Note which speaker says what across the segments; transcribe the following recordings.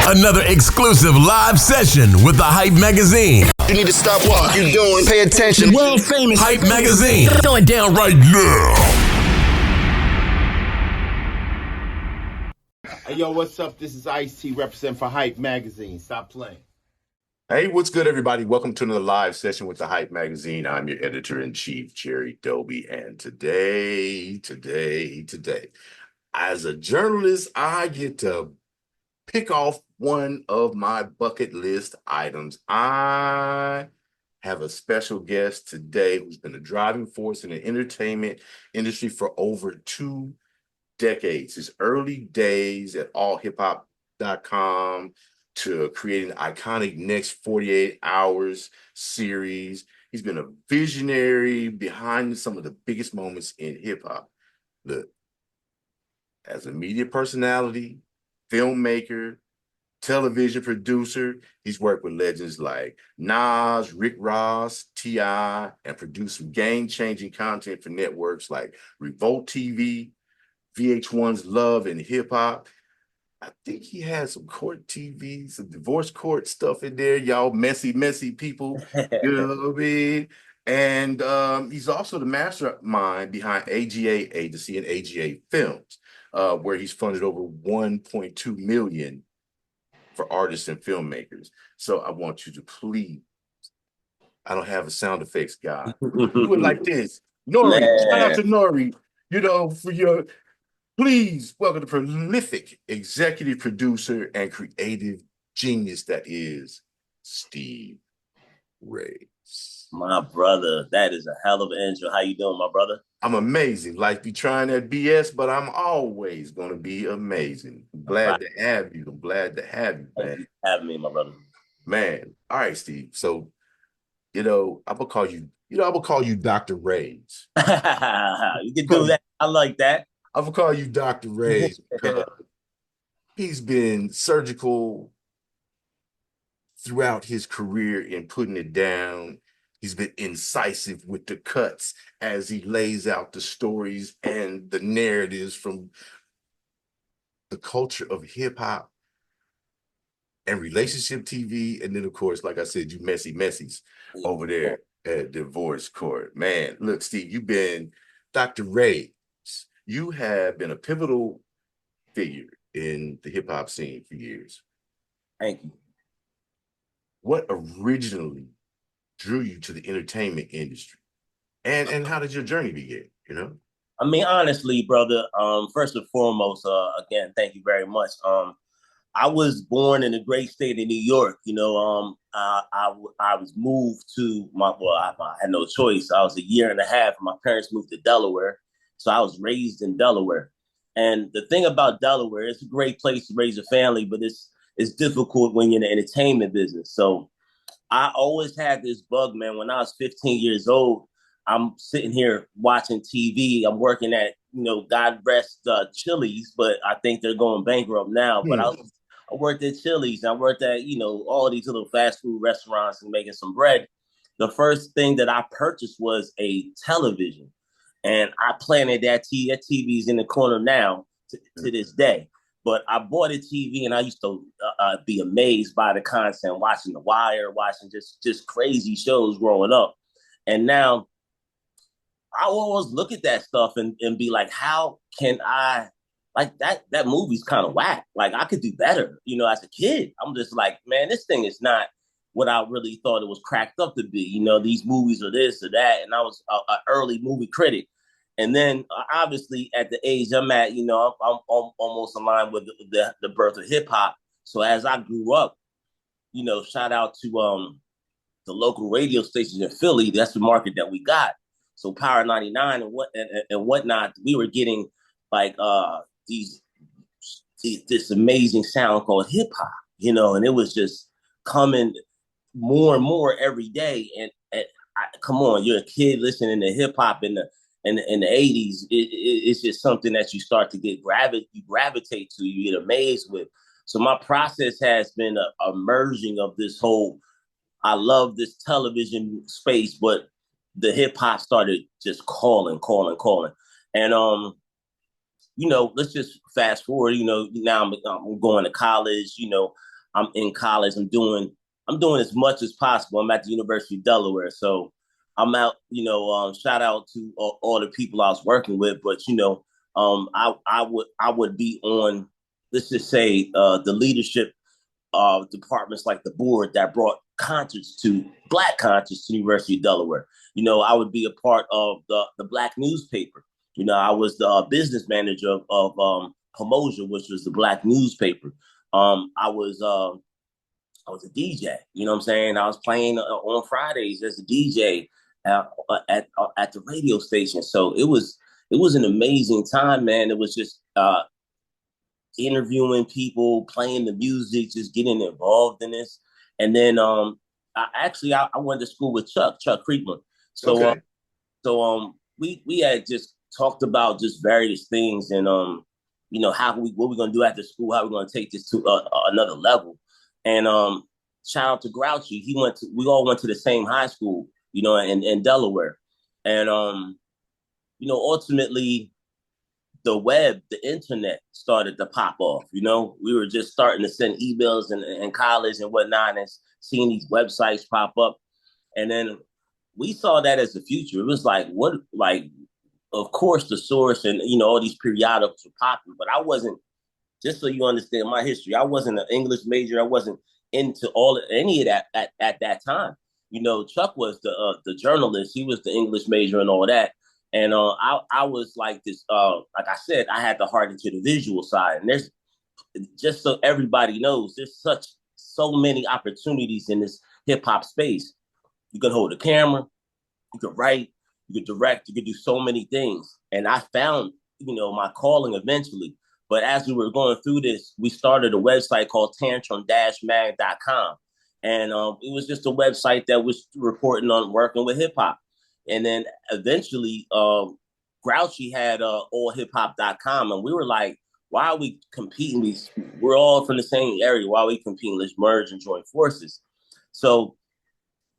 Speaker 1: Another exclusive live session with the Hype Magazine.
Speaker 2: You need to stop what you're doing. Pay attention.
Speaker 1: World famous Hype Magazine. Going down right now.
Speaker 3: Hey, yo, what's up? This is Ice-T representing for Hype Magazine. Stop playing.
Speaker 4: Hey, what's good, everybody? Welcome to another live session with the Hype Magazine. I'm your editor-in-chief, Jerry Doby, and today, as a journalist, I get to pick off one of my bucket list items. I have a special guest today who's been a driving force in the entertainment industry for over 2 decades. His early days at AllHipHop.com to creating the iconic Next 48 Hours series. He's been a visionary behind some of the biggest moments in hip-hop. Look, as a media personality, filmmaker, television producer, he's worked with legends like Nas, Rick Ross, T.I., and produced some game-changing content for networks like Revolt TV, VH1's Love and Hip Hop. I think he had some court TV, some divorce court stuff in there, y'all messy people. You know what I mean? And he's also the mastermind behind AGA Agency and AGA Films, where he's funded over $1.2 million for artists and filmmakers. So I want you to please, I don't have a sound effects guy. Do it like this. Nori, shout out to Nori, for your, please welcome the prolific executive producer and creative genius that is Steve Raze.
Speaker 5: My brother, that is a hell of an intro. How you doing, my brother?
Speaker 4: I'm amazing. Life be trying that BS, but I'm always going to be amazing. I'm glad to have you. I'm glad to have you, man.
Speaker 5: Thank you for having me, my brother.
Speaker 4: Man. All right, Steve. So, I'm going to call you, I'm going to call you Dr. Raze.
Speaker 5: You can do that. I like that.
Speaker 4: I'm going to call you Dr. Raze because he's been surgical throughout his career in putting it down. He's been incisive with the cuts as he lays out the stories and the narratives from the culture of hip hop and relationship TV. And then, of course, like I said, you messies over there at Divorce Court. Man, look, Steve, you've been Dr. Raze. You have been a pivotal figure in the hip hop scene for years.
Speaker 5: Thank you.
Speaker 4: What originally drew you to the entertainment industry, and how did your journey begin?
Speaker 5: I mean, honestly, brother, first and foremost, again, thank you very much. I was born in the great state of New York. I was moved to I had no choice. I was a year and a half. My parents moved to Delaware, so I was raised in Delaware. And the thing about Delaware, it's a great place to raise a family, but it's difficult when you're in the entertainment business. So I always had this bug, man. When I was 15 years old, I'm sitting here watching TV. I'm working at, God rest Chili's, but I think they're going bankrupt now. But I worked at Chili's. I worked at, all these little fast food restaurants and making some bread. The first thing that I purchased was a television. And I planted that TV. That TV's in the corner now to this day. But I bought a TV and I used to be amazed by the content, watching The Wire, watching just crazy shows growing up. And now I always look at that stuff and be like, how can I, like that movie's kind of whack. Like I could do better, as a kid. I'm just like, man, this thing is not what I really thought it was cracked up to be. These movies are this or that. And I was an early movie critic. And then obviously at the age I'm at, I'm almost aligned with the birth of hip hop. So as I grew up, shout out to the local radio stations in Philly. That's the market that we got. So Power 99 and whatnot, we were getting like this amazing sound called hip hop, and it was just coming more and more every day. And come on, you're a kid listening to hip hop in the 80s, it's just something that you start to you gravitate to, you get amazed with. So my process has been a merging of this whole, I love this television space, but the hip hop started just calling. And, let's just fast forward, now I'm going to college, I'm in college. I'm doing as much as possible. I'm at the University of Delaware, so I'm out. Shout out to all the people I was working with, but I would be on, let's just say, the leadership departments, like the board that brought Black concerts to the University of Delaware. I would be a part of the Black newspaper. I was the business manager of Pomosia, which was the Black newspaper. I was a DJ. You know what I'm saying? I was playing on Fridays as a DJ at the radio station. So it was an amazing time, man. It was just interviewing people, playing the music, just getting involved in this. And then I went to school with Chuck Creekman. So okay. We had just talked about just various things, and what we're gonna do after school, how we're gonna take this to another level. And shout out to Grouchy. We all went to the same high school, in Delaware. And ultimately the internet started to pop off. We were just starting to send emails in college and whatnot, and seeing these websites pop up. And then we saw that as the future. It was of course the source and all these periodicals were popping, but I wasn't, just so you understand my history, I wasn't an English major. I wasn't into any of that at that time. Chuck was the journalist. He was the English major and all that. And I was like this, like I said, I had the heart into the visual side. And there's, just so everybody knows, there's so many opportunities in this hip hop space. You can hold a camera, you can write, you can direct, you can do so many things. And I found, my calling eventually. But as we were going through this, we started a website called tantrum-mag.com. And it was just a website that was reporting on working with hip hop. And then eventually, Grouchy had AllHipHop.com. And we were like, why are we competing? We're all from the same area. Why are we competing? Let's merge and join forces. So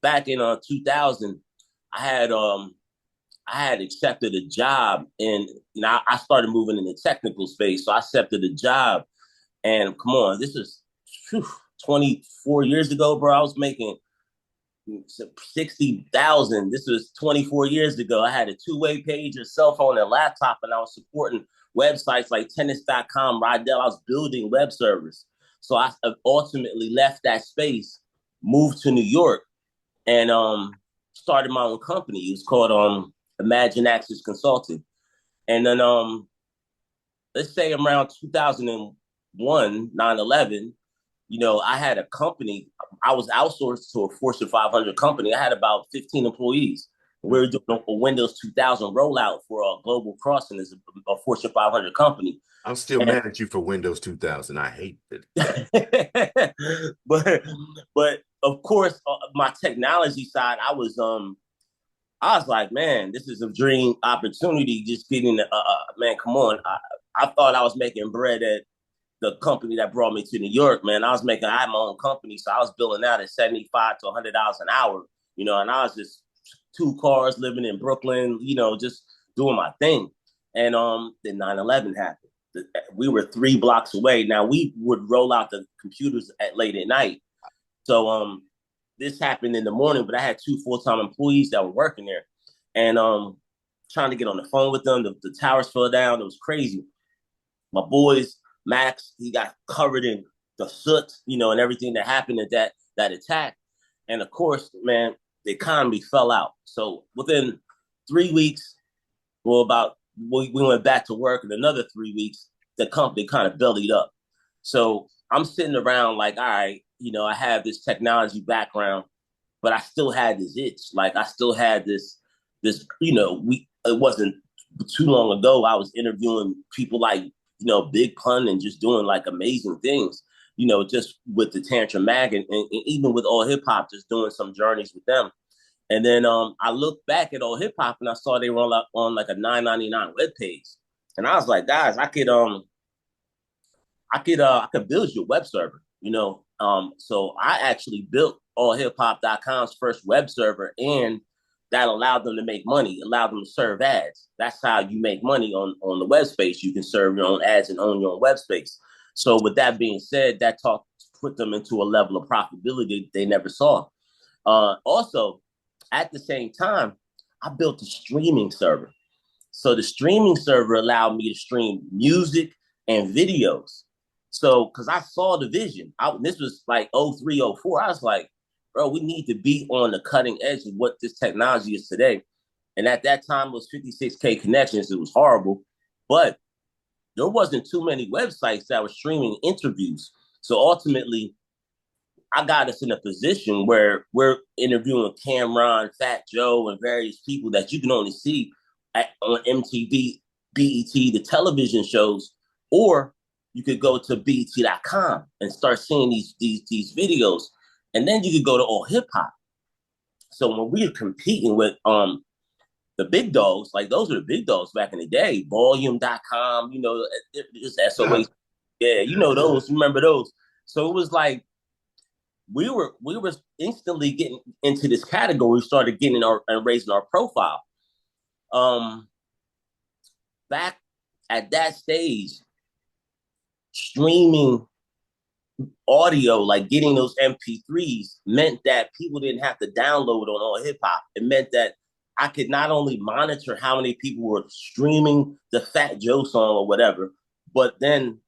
Speaker 5: back in 2000, I had accepted a job, and I started moving in the technical space. So I accepted a job, and come on, this is 24 years ago, bro. I was making 60,000. This was 24 years ago. I had a two-way page, a cell phone, and a laptop, and I was supporting websites like tennis.com, Rydell. I was building web servers. So I ultimately left that space, moved to New York, and started my own company. It was called Imagine Access Consulting. And then let's say around 2001, 9/11, I had a company. I was outsourced to a Fortune 500 company. I had about 15 employees. We were doing a Windows 2000 rollout for a Global Crossing as a Fortune 500 company.
Speaker 4: I'm still mad at you for Windows 2000. I hate it.
Speaker 5: but of course, my technology side, I was like, man, this is a dream opportunity. Just getting, man, come on. I thought I was making bread at the company that brought me to New York, man. I had my own company, so I was billing out at $75 to $100 an hour, and I was just 2 cars living in Brooklyn, just doing my thing. And then 9/11 happened. We were 3 blocks away. Now we would roll out the computers late at night. So this happened in the morning, but I had 2 full-time employees that were working there, and trying to get on the phone with them. The towers fell down. It was crazy. My boys, Max, he got covered in the soot, and everything that happened at that attack. And of course, man, the economy fell out. So within 3 weeks, we went back to work. In another 3 weeks, the company kind of bellied up. So I'm sitting around like, all right, I have this technology background, but I still had this itch. Like I still had this, it wasn't too long ago. I was interviewing people like, Big Pun, and just doing like amazing things, just with the Tantrum Mag, and even with AllHipHop, just doing some journeys with them. And then I looked back at AllHipHop, and I saw they were on like a $9.99 webpage. And I was like, guys, I could build you a web server, so I actually built AllHipHop.com's first web server, and that allowed them to make money, allowed them to serve ads. That's how you make money on the web space. You can serve your own ads and own your own web space. So with that being said, that put them into a level of profitability they never saw. Also, at the same time, I built a streaming server. So the streaming server allowed me to stream music and videos. So, because I saw the vision, this was like 03, 04. I was like, bro, we need to be on the cutting edge of what this technology is today. And at that time, it was 56K connections. It was horrible. But there wasn't too many websites that were streaming interviews. So ultimately, I got us in a position where we're interviewing Cameron, Fat Joe, and various people that you can only see on MTV, BET, the television shows, or you could go to BET.com and start seeing these videos. And then you could go to AllHipHop. So when we were competing with the big dogs, like those were the big dogs back in the day, volume.com, just SOH. Yeah, you know those, remember those. So it was like we were instantly getting into this category, started getting and raising our profile. Back at that stage, streaming audio, like getting those MP3s, meant that people didn't have to download on AllHipHop. It meant that I could not only monitor how many people were streaming the Fat Joe song or whatever, but then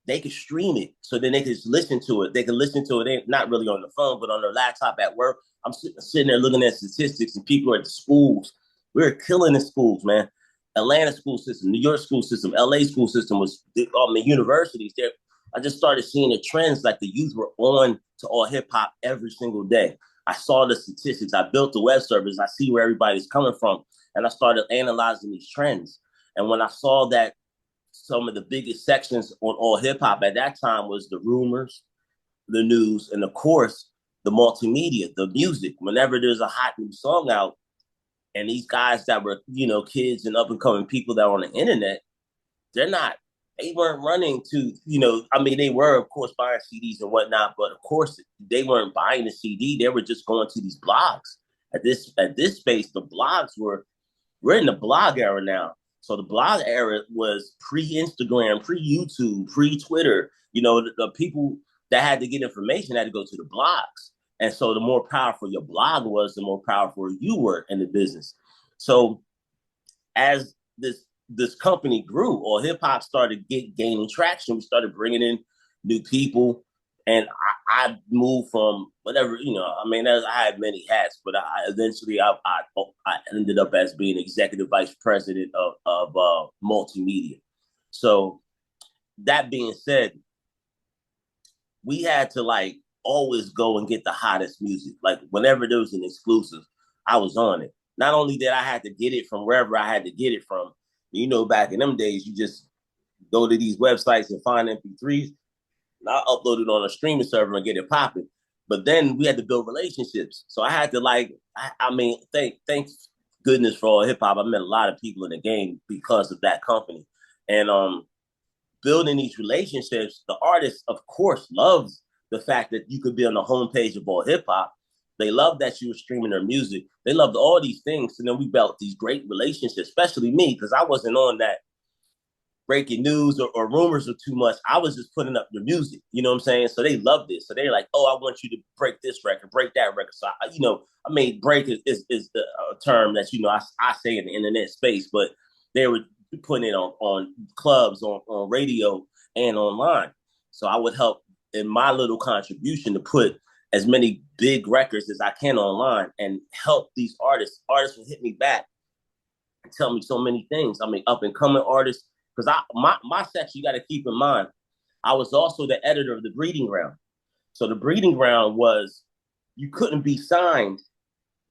Speaker 5: they could stream it. So then they could just listen to it. They could listen to it, not really on the phone, but on their laptop at work. I'm sitting there looking at statistics, and people at the schools. We were killing the schools, man. Atlanta school system, New York school system, LA school system universities there. I just started seeing the trends, like the youth were on to AllHipHop every single day. I saw the statistics. I built the web service. I see where everybody's coming from. And I started analyzing these trends. And when I saw that some of the biggest sections on AllHipHop at that time was the rumors, the news, and of course, the multimedia, the music. Whenever there's a hot new song out, and these guys that were, kids and up and coming people that were on the internet, they weren't running to, they were, of course, buying CDs and whatnot, but of course, they weren't buying the CD. They were just going to these blogs. At this space, the blogs we're in the blog era now. So the blog era was pre-Instagram, pre-YouTube, pre-Twitter. The people that had to get information had to go to the blogs. And so the more powerful your blog was, the more powerful you were in the business. So as this company grew, AllHipHop started gaining traction. We started bringing in new people, and I moved from whatever, I had many hats, but I eventually ended up as being executive vice president of multimedia. So that being said, we had to always go and get the hottest music. Like whenever there was an exclusive, I was on it. Not only did I have to get it from wherever I had to get it from, back in them days, you just go to these websites and find MP3s. And I upload it on a streaming server and get it popping. But then we had to build relationships. So I had to thanks goodness for AllHipHop. I met a lot of people in the game because of that company. And building these relationships, the artist, of course, loves the fact that you could be on the homepage of AllHipHop. They loved that you were streaming their music. They loved all these things. And then we built these great relationships, especially me, because I wasn't on that breaking news or rumors or too much. I was just putting up the music, you know what I'm saying? So they loved it. So they're like, oh, I want you to break this record, break that record. So, break is a term that, I say in the internet space, but they were putting it on clubs, on radio and online. So I would help in my little contribution to put as many big records as I can online and help these artists. Artists will hit me back and tell me so many things. Up and coming artists, because my section, you got to keep in mind, I was also the editor of the Breeding Ground. So the Breeding Ground was, you couldn't be signed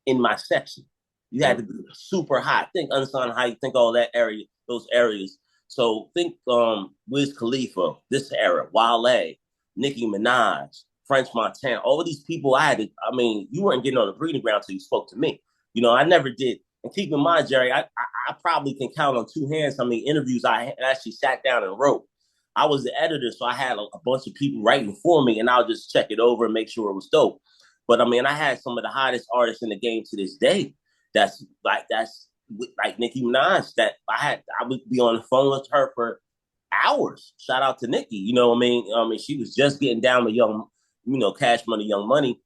Speaker 5: in my section. You had to be super hot. Think unsigned hype, think all that area, those areas. So think Wiz Khalifa, this era, Wale, Nicki Minaj, French Montana, all of these people you weren't getting on the Breeding Ground until you spoke to me. I never did. And keep in mind, Jerry, I probably can count on two hands how many interviews I actually sat down and wrote. I was the editor, so I had a bunch of people writing for me, and I'll just check it over and make sure it was dope. But I had some of the hottest artists in the game to this day. That's like Nicki Minaj. That I would be on the phone with her for hours. Shout out to Nicki. She was just getting down with Cash Money, Young Money,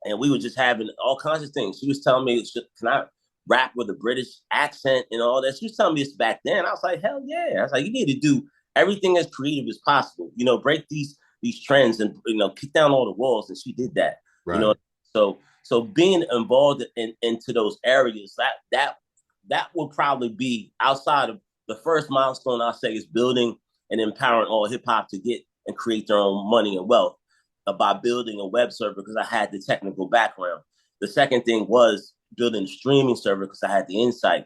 Speaker 5: and we were just having all kinds of things. She was telling me, can I rap with a British accent and all that? She was telling me this back then. I was like, hell yeah. I was like, you need to do everything as creative as possible. Break these trends and kick down all the walls. And she did that.
Speaker 4: Right.
Speaker 5: So being involved into those areas, that will probably be outside of the first milestone. I'll say is building and empowering AllHipHop to get and create their own money and wealth by building a web server because I had the technical background. The second thing was building a streaming server because I had the insight.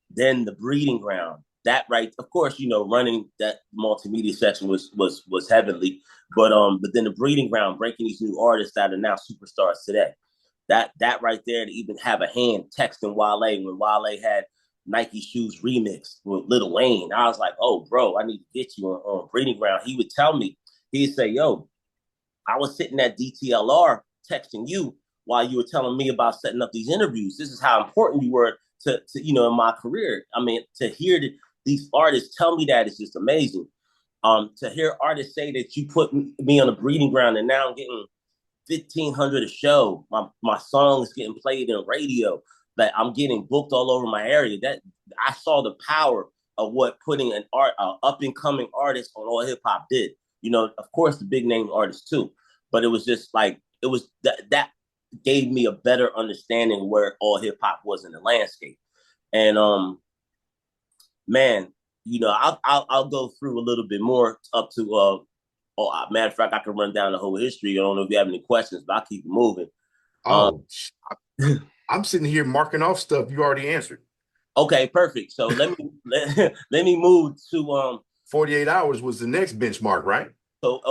Speaker 5: Then the breeding ground. That right, of course, running that multimedia section was heavenly, but then the breeding ground, breaking these new artists that are now superstars today. That right there to even have a hand texting Wale when Wale had Nike Shoes remix with Lil Wayne. I was like, oh, bro, I need to get you on breeding ground. He would tell me, he'd say, yo, I was sitting at DTLR texting you while you were telling me about setting up these interviews. This is how important you were to in my career. I mean, to hear these artists tell me that is just amazing. To hear artists say that you put me on a breeding ground and now I'm getting 1,500 a show. My song is getting played in radio. That I'm getting booked all over my area. That I saw the power of what putting an up and coming artist on AllHipHop did. Of course, the big name artists too, but it was just like it was that gave me a better understanding where AllHipHop was in the landscape. And man, I'll go through a little bit more up to matter of fact, I can run down the whole history. I don't know if you have any questions, but I'll keep moving.
Speaker 4: I'm sitting here marking off stuff you already answered.
Speaker 5: Okay, perfect. So let me move to
Speaker 4: 48 hours was the next benchmark, right?
Speaker 5: So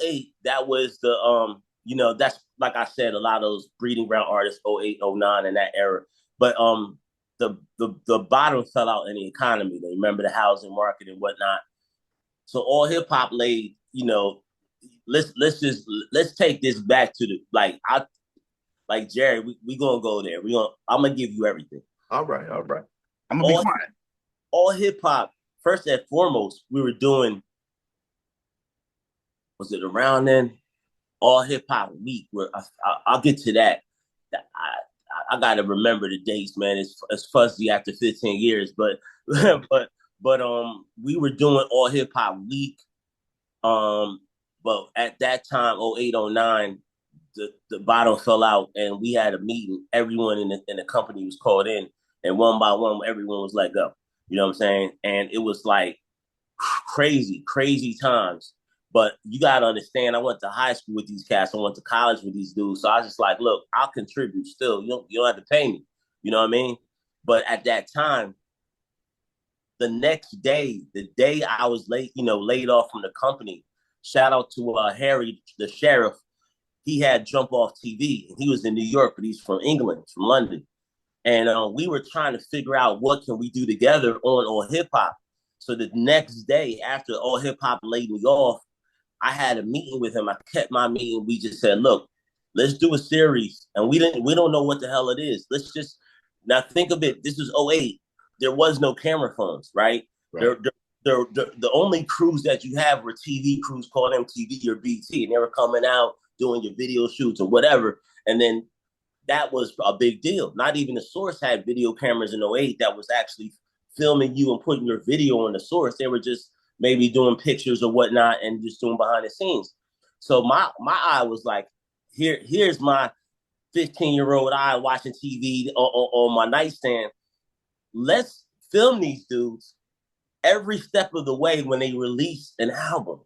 Speaker 5: 08, that was the that's like I said, a lot of those breeding ground artists, 08, 09 in that era. But the bottom fell out in the economy. They remember the housing market and whatnot. So AllHipHop laid, let's take this back to like Jerry, we gonna go there. I'm gonna give you everything.
Speaker 4: All right. I'm gonna be quiet.
Speaker 5: AllHipHop, first and foremost, we were doing, was it around then? AllHipHop Week, where I'll get to that. I gotta remember the dates, man. It's fuzzy after 15 years, but we were doing AllHipHop Week. But at that time, 08, 09, the bottom fell out and we had a meeting. Everyone in the company was called in, and one by one, everyone was let go. You know what I'm saying? And it was like crazy times. But you got to understand, I went to high school with these cats. I went to college with these dudes. So I was just like, look, I'll contribute still. You don't have to pay me. You know what I mean? But at that time, the next day, the day I was laid off from the company, shout out to Harry, the sheriff. He had Jump Off TV. He was in New York, but he's from England, from London. And we were trying to figure out what can we do together on AllHipHop. So the next day after AllHipHop laid me off, I had a meeting with him. I kept my meeting. We just said, look, let's do a series. And we don't know what the hell it is. Let's just, now think of it. This was 08. There was no camera phones, right? The only crews that you have were TV crews called MTV or BT. And they were coming out doing your video shoots or whatever. And then that was a big deal. Not even the Source had video cameras in 08 that was actually filming you and putting your video on the Source. They were just maybe doing pictures or whatnot and just doing behind the scenes. So my eye was like, here's my 15-year-old eye watching TV on my nightstand. Let's film these dudes every step of the way when they release an album.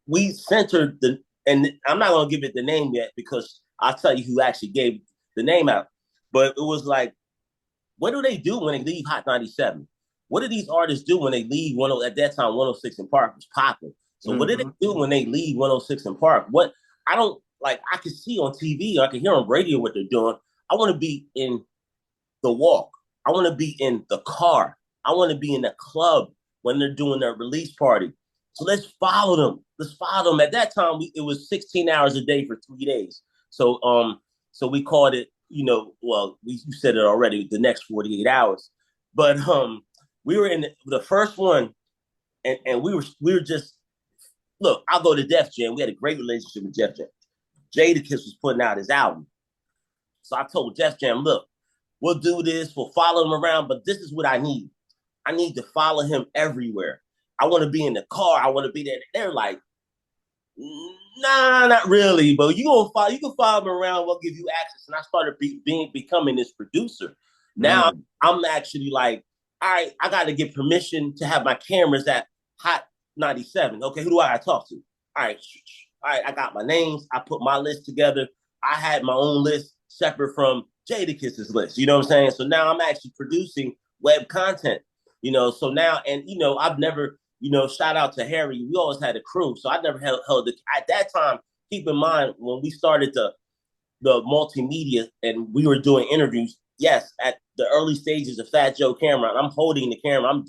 Speaker 5: We centered and I'm not going to give it the name yet because I'll tell you who actually gave the name out. But it was like, what do they do when they leave Hot 97? What do these artists do when they leave at that time 106 in Park was popping? So what do they do when they leave 106 in Park? What I can see on TV, I can hear on radio what they're doing. I want to be in the walk. I want to be in the car. I want to be in the club when they're doing their release party. So let's follow them. At that time, it was 16 hours a day for 3 days. So we called it, you said it already, the next 48 hours. But we were in the first one, and we were just look, I'll go to Def Jam. We had a great relationship with Def Jam. Jadakiss was putting out his album. So I told Def Jam, look, we'll do this. We'll follow him around, but this is what I need. I need to follow him everywhere. I want to be in the car. I want to be there. They're like, nah, not really, but you can follow him around. We'll give you access. And I started becoming this producer. Now I'm actually like, all right, I got to get permission to have my cameras at Hot 97. Okay, who do I got to talk to? All right, I got my names. I put my list together. I had my own list separate from Jadakiss's list. You know what I'm saying? So now I'm actually producing web content. So now, and I've never, shout out to Harry. We always had a crew, so I never held the. At that time, keep in mind when we started the multimedia and we were doing interviews. Yes, at the early stages of Fat Joe Camera, I'm holding the camera. I'm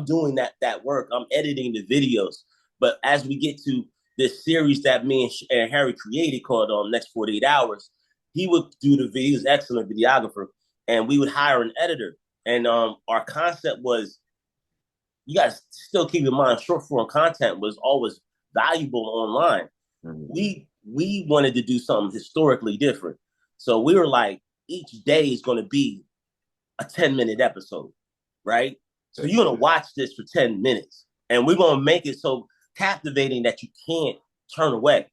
Speaker 5: doing that work. I'm editing the videos. But as we get to this series that me and Harry created called Next 48 Hours, he would do the video. He was an excellent videographer, and we would hire an editor. And our concept was, you guys still keep in mind, short form content was always valuable online. We wanted to do something historically different. So we were like, each day is going to be a 10-minute episode, right? So you're going to watch this for 10 minutes. And we're going to make it so captivating that you can't turn away.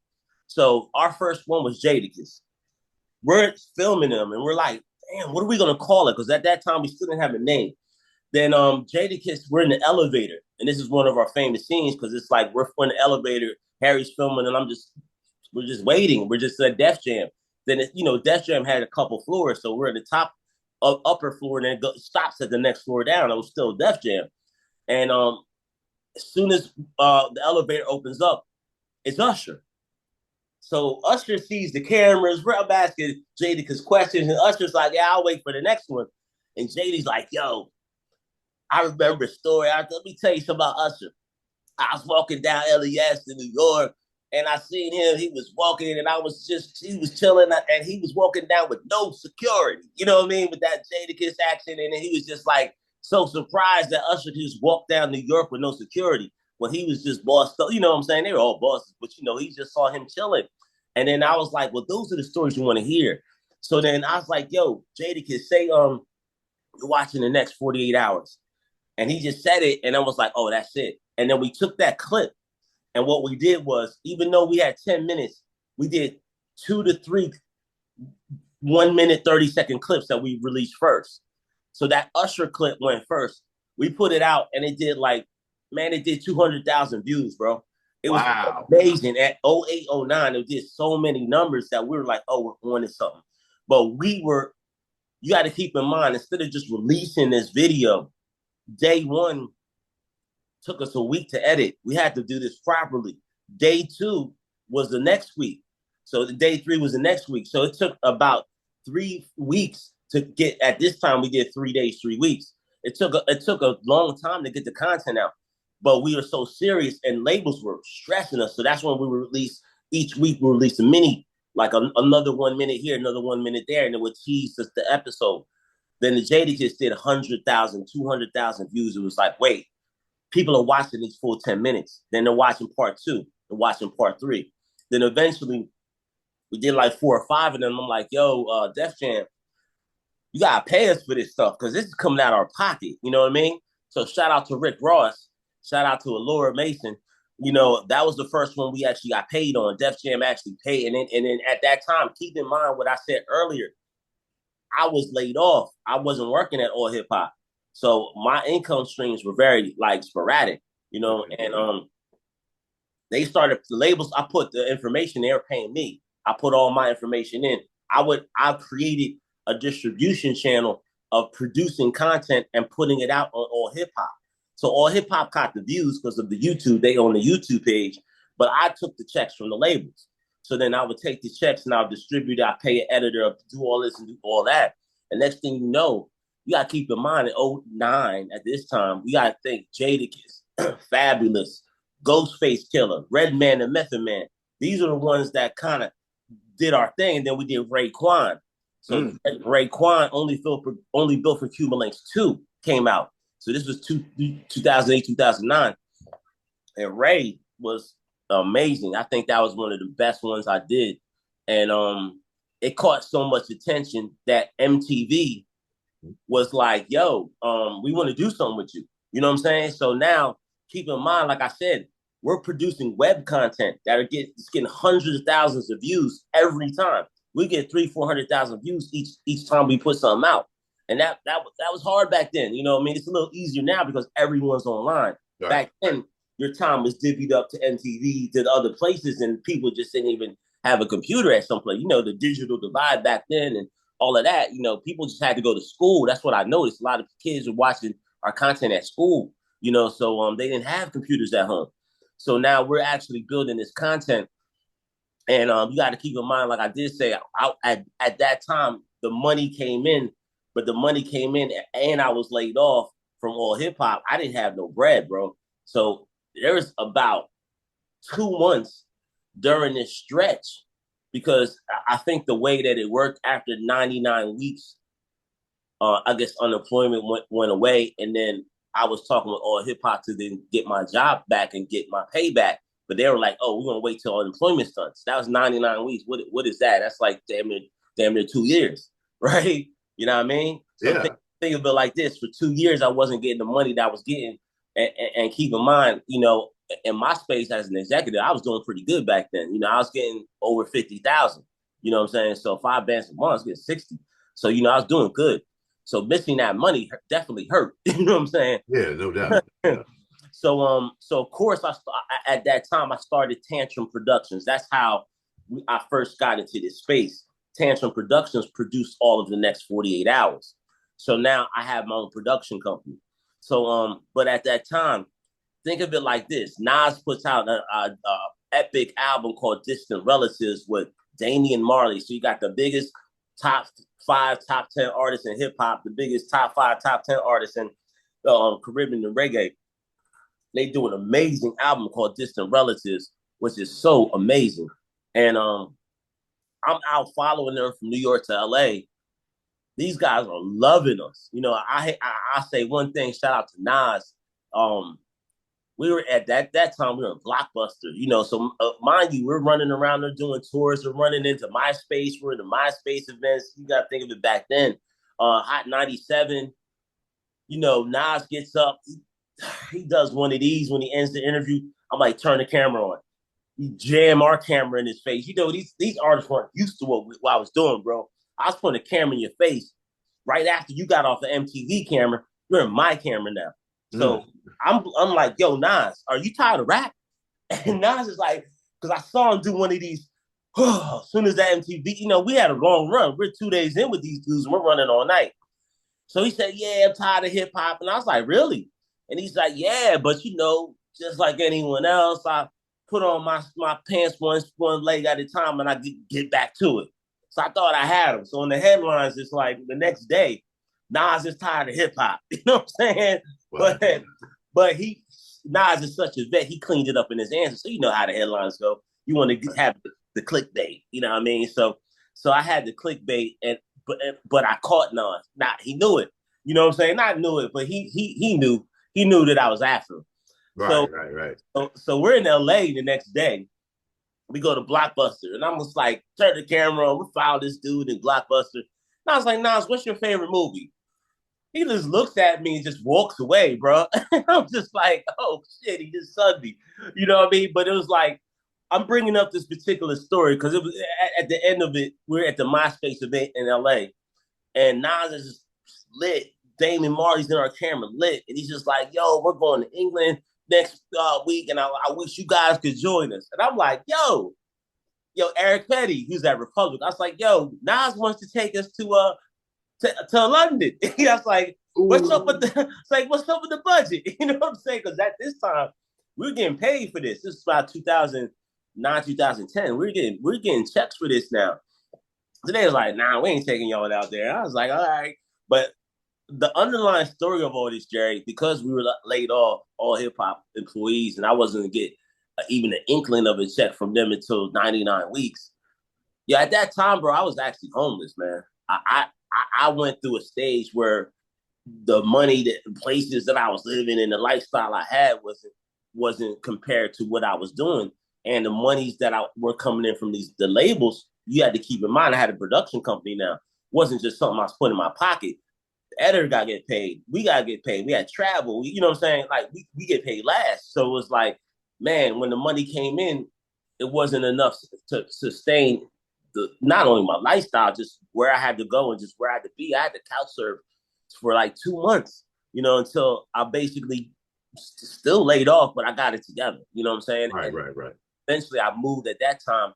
Speaker 5: So our first one was Jadakiss. We're filming them and we're like, damn, what are we going to call it? Because at that time, we still didn't have a name. Then Jadakiss, we're in the elevator. And this is one of our famous scenes because it's like we're in the elevator, Harry's filming, and we're just waiting. We're just at Def Jam. Then, Def Jam had a couple floors. So we're in the top of upper floor and then stops at the next floor down. It was still Def Jam. And as soon as the elevator opens up, it's Usher. So Usher sees the cameras. We're asking Jadakiss questions, and Usher's like, yeah, I'll wait for the next one. And JD's like, yo, I remember a story. Let me tell you something about Usher. I was walking down LES in New York, and I seen him. He was walking, and he was chilling, and he was walking down with no security. You know what I mean? With that Jadakiss accent, and he was just like so surprised that Usher just walked down New York with no security when he was just bossed up. You know what I'm saying? They were all bosses, but he just saw him chilling. And then I was like, well, those are the stories you want to hear. So then I was like, yo, Jadakiss, say you're watching the next 48 hours. And he just said it, and I was like, oh, that's it. And then we took that clip, and what we did was, even though we had 10 minutes, we did 2 to 3 1-minute, 30-second clips that we released first. So that Usher clip went first. We put it out, and it did 200,000 views, bro. It was amazing. At 08, 09, it did so many numbers that we were like, oh, we're on to something. But you got to keep in mind, instead of just releasing this video, day one took us a week to edit. We had to do this properly. Day 2 was the next week. So day 3 was the next week. So it took about 3 weeks to get, at this time, we did 3 days, 3 weeks. It took a long time to get the content out. But we were so serious, and labels were stressing us. So that's when we would release, each week we release a mini, like another 1 minute here, another 1 minute there, and it would tease us the episode. Then the Jadakiss did 100,000, 200,000 views. It was like, wait, people are watching these full 10 minutes. Then they're watching part 2, they're watching part 3. Then eventually we did like 4 or 5 of them. I'm like, yo, Def Jam, you gotta pay us for this stuff because this is coming out of our pocket. You know what I mean? So shout out to Rick Ross. Shout out to Allura Mason. That was the first one we actually got paid on. Def Jam actually paid. And then at that time, keep in mind what I said earlier, I was laid off. I wasn't working at AllHipHop. So my income streams were very sporadic, and they started the labels. I put the information, they were paying me. I put all my information in. I created a distribution channel of producing content and putting it out on AllHipHop. So AllHipHop got the views because of the YouTube. They own the YouTube page, but I took the checks from the labels. So then I would take the checks and I'll distribute it. I pay an editor to do all this and do all that. And next thing you know, you got to keep in mind in 09, at this time, we got to think Jadakiss, Fabulous, Ghostface Killer, Redman and Method Man. These are the ones that kind of did our thing. And then we did Raekwon. So Raekwon, Only Built for Cuban Links 2 came out. So this was 2008, 2009. And Ray was amazing. I think that was one of the best ones I did. And it caught so much attention that MTV was like, yo, we want to do something with you. You know what I'm saying? So now, keep in mind, like I said, we're producing web content that are getting hundreds of thousands of views every time. We get 300,000-400,000 views each time we put something out. And that was hard back then. You know what I mean? It's a little easier now because everyone's online. Right. Back then, your time was divvied up to MTV, to other places, and people just didn't even have a computer at some place. You know, the digital divide back then and all of that, you know, people just had to go to school. That's what I noticed. A lot of kids were watching our content at school, you know, so they didn't have computers at home. So now we're actually building this content. And you got to keep in mind, like I did say, at that time, the money came in, but the money came in and I was laid off from AllHipHop. I didn't have no bread, bro. So there was about 2 months during this stretch, because I think the way that it worked, after 99 weeks, I guess unemployment went away. And then I was talking with AllHipHop to then get my job back and get my pay back. But they were like, oh, we're going to wait till unemployment starts. That was 99 weeks. What is that? That's like damn near 2 years, right? You know what I mean? So
Speaker 4: yeah.
Speaker 5: think of it like this. For 2 years, I wasn't getting the money that I was getting. And keep in mind, you know, in my space as an executive, I was doing pretty good back then. You know, I was getting over 50,000. You know what I'm saying? So 5 bands a month, I was getting 60. So, you know, I was doing good. So missing that money definitely hurt. You know what I'm saying?
Speaker 4: Yeah, no doubt. Yeah.
Speaker 5: So of course, at that time I started Tantrum Productions. That's how I first got into this space. Tantrum Productions produced all of the next 48 hours. So now I have my own production company. So but at that time, think of it like this: Nas puts out a epic album called Distant Relatives with Damian Marley. So you got the biggest top 5, top 10 artists in hip hop, the biggest top 5, top 10 artists in Caribbean and reggae. They do an amazing album called Distant Relatives, which is so amazing. And I'm out following them from New York to LA. These guys are loving us. You know, I say one thing, shout out to Nas. We were at that time, we were in Blockbuster, you know, so mind you, we're running around there doing tours. We're running into MySpace. We're in the MySpace events. You got to think of it back then. Hot 97, you know, Nas gets up. He does one of these when he ends the interview. I'm like, turn the camera on. He jam our camera in his face. You know, these artists weren't used to what I was doing, bro. I was putting a camera in your face right after you got off the MTV camera. You're in my camera now. So I'm like, yo, Nas, are you tired of rap? And Nas is like, because I saw him do one of these. As soon as that MTV, you know, we had a long run. We're 2 days in with these dudes, and we're running all night. So he said, yeah, I'm tired of hip hop. And I was like, really? And he's like, yeah, but you know, just like anyone else, I put on my pants one leg at a time and I get back to it. So I thought I had him. So in the headlines, it's like the next day, Nas is tired of hip hop. You know what I'm saying? Wow. But Nas is such a vet, he cleaned it up in his answer. So you know how the headlines go. You want to have the clickbait, you know what I mean? So I had the clickbait, but I caught Nas. He knew it. You know what I'm saying? Not knew it, but he knew. He knew that I was after him.
Speaker 4: Right.
Speaker 5: So we're in LA the next day. We go to Blockbuster, and I'm just like, turn the camera on. We follow this dude in Blockbuster. And I was like, Nas, what's your favorite movie? He just looks at me and just walks away, bro. I'm just like, oh, shit, he just sunned me. You know what I mean? But it was like, I'm bringing up this particular story because it was at the end of it, we're at the MySpace event in LA, and Nas is just lit. Damian Marley's in our camera lit, and he's just like, yo, we're going to England next week, and I wish you guys could join us. And I'm like, yo, Eric Petty, who's at Republic. I was like, yo, Nas wants to take us to London. I was like, what's up with the budget? You know what I'm saying? Because at this time, we were getting paid for this. This is about 2009, 2010. We're getting checks for this now. So they was like, nah, we ain't taking y'all out there. I was like, all right. But the underlying story of all this, Jerry, because we were laid off, AllHipHop employees, and I wasn't going to get even an inkling of a check from them until 99 weeks. Yeah, at that time, bro, I was actually homeless, man. I went through a stage where the money, the places that I was living in, the lifestyle I had wasn't compared to what I was doing. and the monies that were coming in from the labels, you had to keep in mind I had a production company now. It wasn't just something I was putting in my pocket. The editor got to get paid. We got to get paid. We had travel. You know what I'm saying? Like we get paid last. So it was like, man, when the money came in, it wasn't enough to sustain not only my lifestyle, just where I had to go and just where I had to be. I had to couch surf for like 2 months, until I basically still laid off, but I got it together. You know what I'm saying?
Speaker 4: Right,
Speaker 5: and
Speaker 4: right.
Speaker 5: Eventually I moved at that time,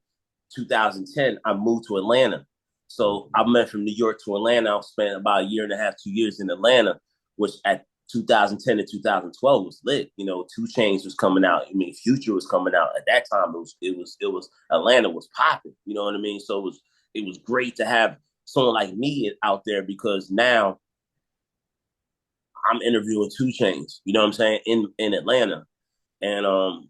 Speaker 5: 2010, I moved to Atlanta. So I went from New York to Atlanta. I spent about 1.5 years, 2 years in Atlanta, which at 2010 to 2012 was lit. 2 Chainz was coming out. I mean, Future was coming out at that time. It was Atlanta was popping. You know what I mean? So it was great to have someone like me out there, because now I'm interviewing 2 Chainz. You know what I'm saying, in Atlanta, and I'm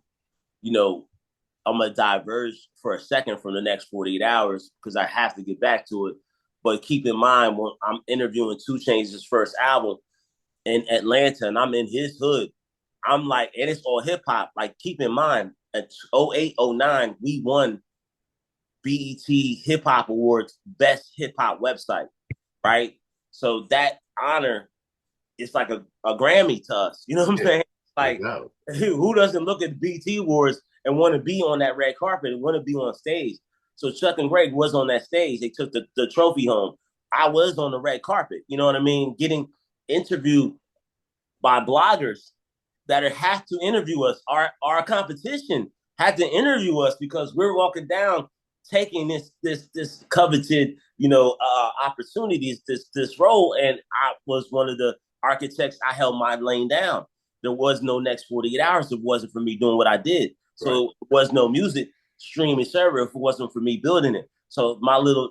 Speaker 5: gonna diverge for a second from the next 48 hours because I have to get back to it. But keep in mind, when I'm interviewing 2 Chainz' first album in Atlanta, and I'm in his hood, I'm like, and it's all hip hop. Like, keep in mind, at 08, 09, we won BET Hip Hop Awards Best Hip Hop Website, right? So that honor is like a Grammy to us. You know what I'm saying? Like, who doesn't look at BET Awards and want to be on that red carpet and want to be on stage? So Chuck and Greg was on that stage. They took the trophy home. I was on the red carpet. You know what I mean? Getting interviewed by bloggers that have to interview us. Our competition had to interview us because we're walking down taking this coveted, opportunities, this role. And I was one of the architects. I held my lane down. There was no next 48 hours if it wasn't for me doing what I did. So right. There was no music streaming server if it wasn't for me building it. So my little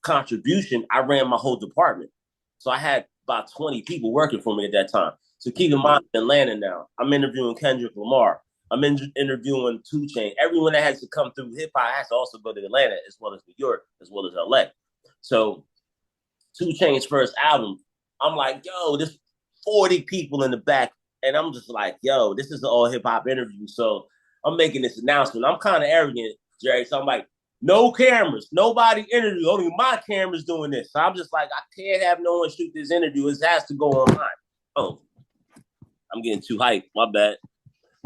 Speaker 5: contribution, I ran my whole department. So I had about 20 people working for me at that time. So keep in mind, in Atlanta now, I'm interviewing Kendrick Lamar. I'm interviewing 2 Chainz. Everyone that has to come through hip hop has to also go to Atlanta, as well as New York, as well as LA. So 2 Chainz' first album, I'm like, yo, there's 40 people in the back. And I'm just like, yo, this is an all hip hop interview. So I'm making this announcement. I'm kind of arrogant, Jerry. So I'm like, no cameras, nobody interview. Only my camera's doing this. So I'm just like, I can't have no one shoot this interview. It has to go online. Oh, I'm getting too hyped. My bad.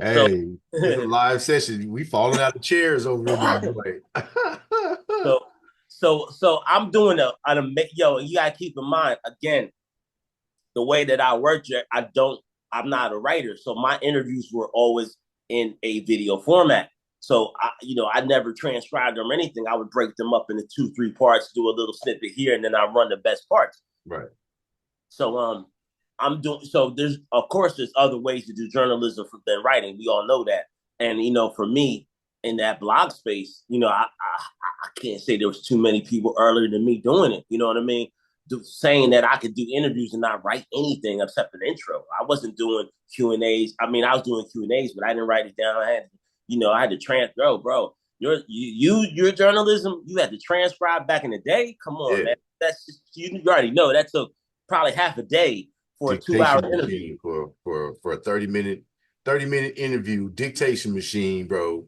Speaker 4: Hey, it's a live session. We falling out of chairs over here.
Speaker 5: So I'm doing yo, and you gotta keep in mind, again, the way that I work, I'm not a writer. So my interviews were always in a video format. So I never transcribed them or anything. I would break them up into 2-3 parts, do a little snippet here, and then I run the best parts.
Speaker 4: Right.
Speaker 5: So there's other ways to do journalism than writing. We all know that. And for me in that blog space, I can't say there was too many people earlier than me doing it. You know what I mean? Saying that I could do interviews and not write anything except an intro. I wasn't doing Q&As. I mean, I was doing Q&As, but I didn't write it down. I had to transcribe, bro. Your journalism, you had to transcribe back in the day. Come on, man. That's just, you already know that took probably half a day for a 2-hour interview.
Speaker 4: For a 30-minute interview, dictation machine, bro,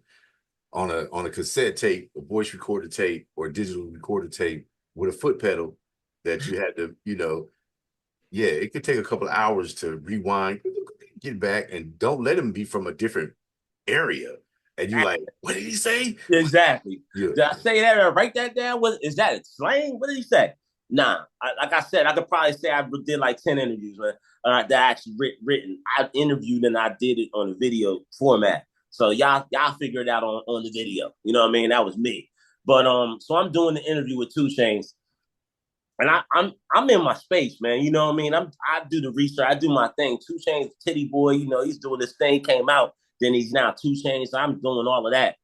Speaker 4: on a cassette tape, a voice recorder tape, or a digital recorder tape with a foot pedal that you had to, it could take a couple of hours to rewind, get back, and don't let them be from a different area. And you're like, what did he say?
Speaker 5: Exactly.
Speaker 4: Yeah.
Speaker 5: Did I say that or write that down? Is that a slang? What did he say? Nah. Like I said, I could probably say I did like 10 interviews, man, that I actually written. I interviewed and I did it on a video format. So y'all figure it out on the video. You know what I mean? That was me. But so I'm doing the interview with 2 Chainz. And I'm in my space, man. You know what I mean? I do the research. I do my thing. 2 Chainz, Titty Boy, he's doing this thing, came out. Then he's now 2 Chainz. So I'm doing all of that.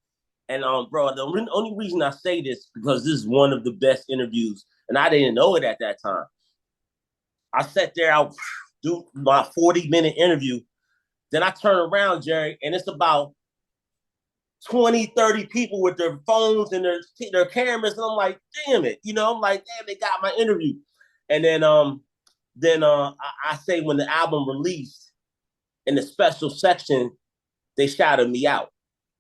Speaker 5: And bro, the only reason I say this because this is one of the best interviews, and I didn't know it at that time. I sat there, I'll do my 40-minute interview. Then I turn around, Jerry, and it's about 20, 30 people with their phones and their cameras, and I'm like, damn it, I'm like, damn, they got my interview. And then I say when the album released, in the special section, they shouted me out.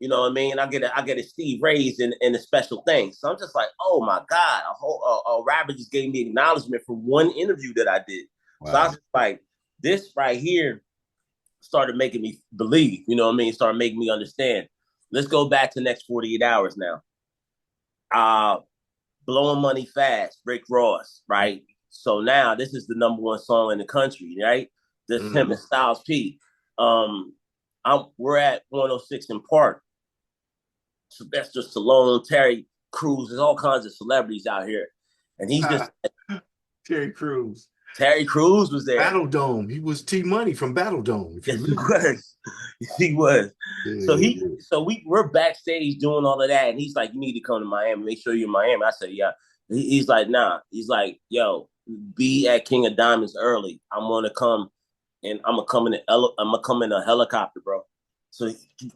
Speaker 5: You know what I mean? I get a Steve Raze in a special thing. So I'm just like, oh my God, a rapper just gave me acknowledgement for one interview that I did. Wow. So I was just like, this right here started making me believe, you know what I mean? Started making me understand. Let's go back to the next 48 hours now. Blowing Money Fast, Rick Ross, right? So now this is the #1 song in the country, right? This him and Styles P. We're at 106 in Park. Sylvester Stallone, Terry Crews, there's all kinds of celebrities out here. And he's just
Speaker 4: Terry Crews.
Speaker 5: Terry Crews was there.
Speaker 4: Battle Dome. He was T Money from Battle Dome.
Speaker 5: Yes, he was. He was. Yeah, so we're backstage doing all of that, and he's like, "You need to come to Miami. Make sure you're in Miami." I said, "Yeah." He's like, "Nah." He's like, "Yo, be at King of Diamonds early. I'm gonna come, and I'm gonna come in a helicopter, bro." So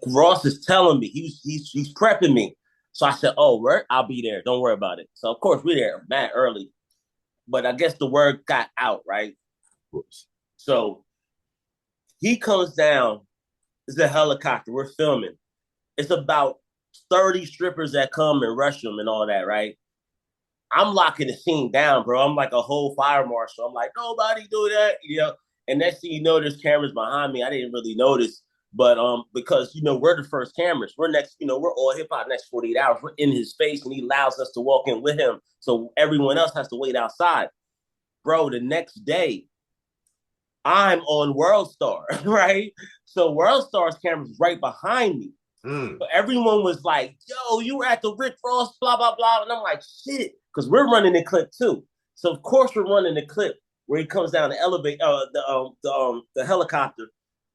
Speaker 5: Ross is telling me he's prepping me. So I said, "Oh, I'll be there. Don't worry about it." So of course we're there mad early. But I guess the word got out, right? So he comes down. It's a helicopter. We're filming. It's about 30 strippers that come and rush him and all that, right? I'm locking the scene down, bro. I'm like a whole fire marshal. I'm like, nobody do that, you know? And next thing you know, there's cameras behind me. I didn't really notice. But because, you know, we're the first cameras. We're next, you know, we're AllHipHop next 48 hours. We're in his face, and he allows us to walk in with him. So everyone else has to wait outside. Bro, the next day, I'm on World Star, right? So World Star's camera's right behind me. So everyone was like, yo, you were at the Rick Ross, blah, blah, blah. And I'm like, shit, because we're running the clip too. So of course we're running the clip where he comes down the elevator, the helicopter.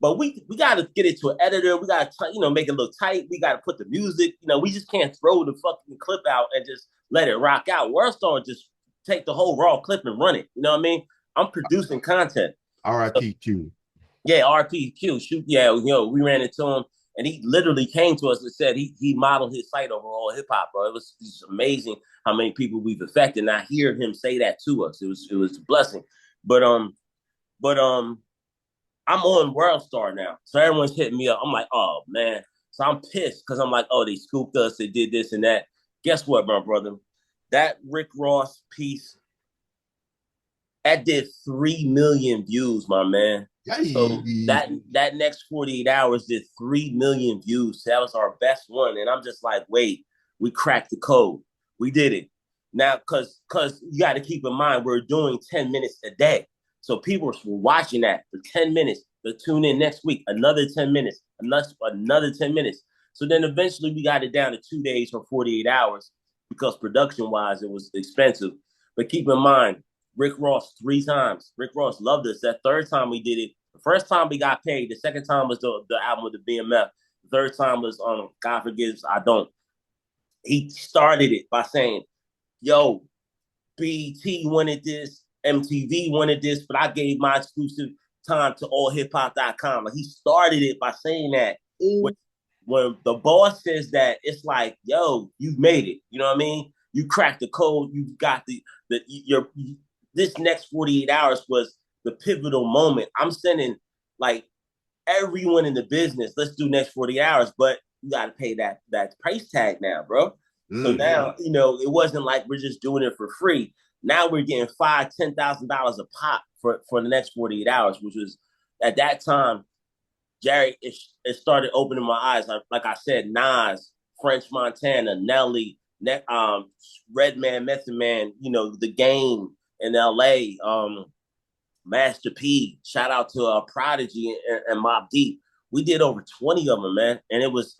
Speaker 5: But we got to get it to an editor. We got to, you know, make it look tight. We got to put the music. You know, we just can't throw the fucking clip out and just let it rock out. World Star just take the whole raw clip and run it. You know what I mean? I'm producing content.
Speaker 4: RIPQ.
Speaker 5: Yeah, RPQ. Shoot, yeah, you know, we ran into him, and he literally came to us and said he modeled his site over AllHipHop, bro. It was just amazing how many people we've affected. And I hear him say that to us. It was a blessing. But I'm on World Star now. So everyone's hitting me up. I'm like, oh, man. So I'm pissed because I'm like, oh, they scooped us. They did this and that. Guess what, my brother? That Rick Ross piece, that did 3 million views, my man. Yay. So that next 48 hours did 3 million views. So that was our best one. And I'm just like, wait, we cracked the code. We did it. Now, because you got to keep in mind, we're doing 10 minutes a day. So people were watching that for 10 minutes. They'll tune in next week, another 10 minutes, another 10 minutes. So then eventually we got it down to 2 days or 48 hours because production-wise, it was expensive. But keep in mind, Rick Ross 3 times. Rick Ross loved us. That third time we did it, the first time we got paid. The second time was the album with the BMF. The third time was God Forgives, I Don't. He started it by saying, yo, BET wanted this, MTV wanted this, but I gave my exclusive time to allhiphop.com. Like, he started it by saying that. When the boss says that, it's like, yo, you've made it. You know what I mean? You cracked the code. You've got this next 48 hours was the pivotal moment. I'm sending like everyone in the business, let's do next 40 hours, but you got to pay that price tag now, bro. So now, you know, it wasn't like we're just doing it for free. Now we're getting $5,000-$10,000 a pop for the next 48 hours, which was at that time, Jerry, it started opening my eyes. Like I said, Nas, French Montana, Nelly, Redman, Method Man, you know, The Game in LA, Master P, shout out to Prodigy and Mobb Deep. We did over 20 of them, man. And it was,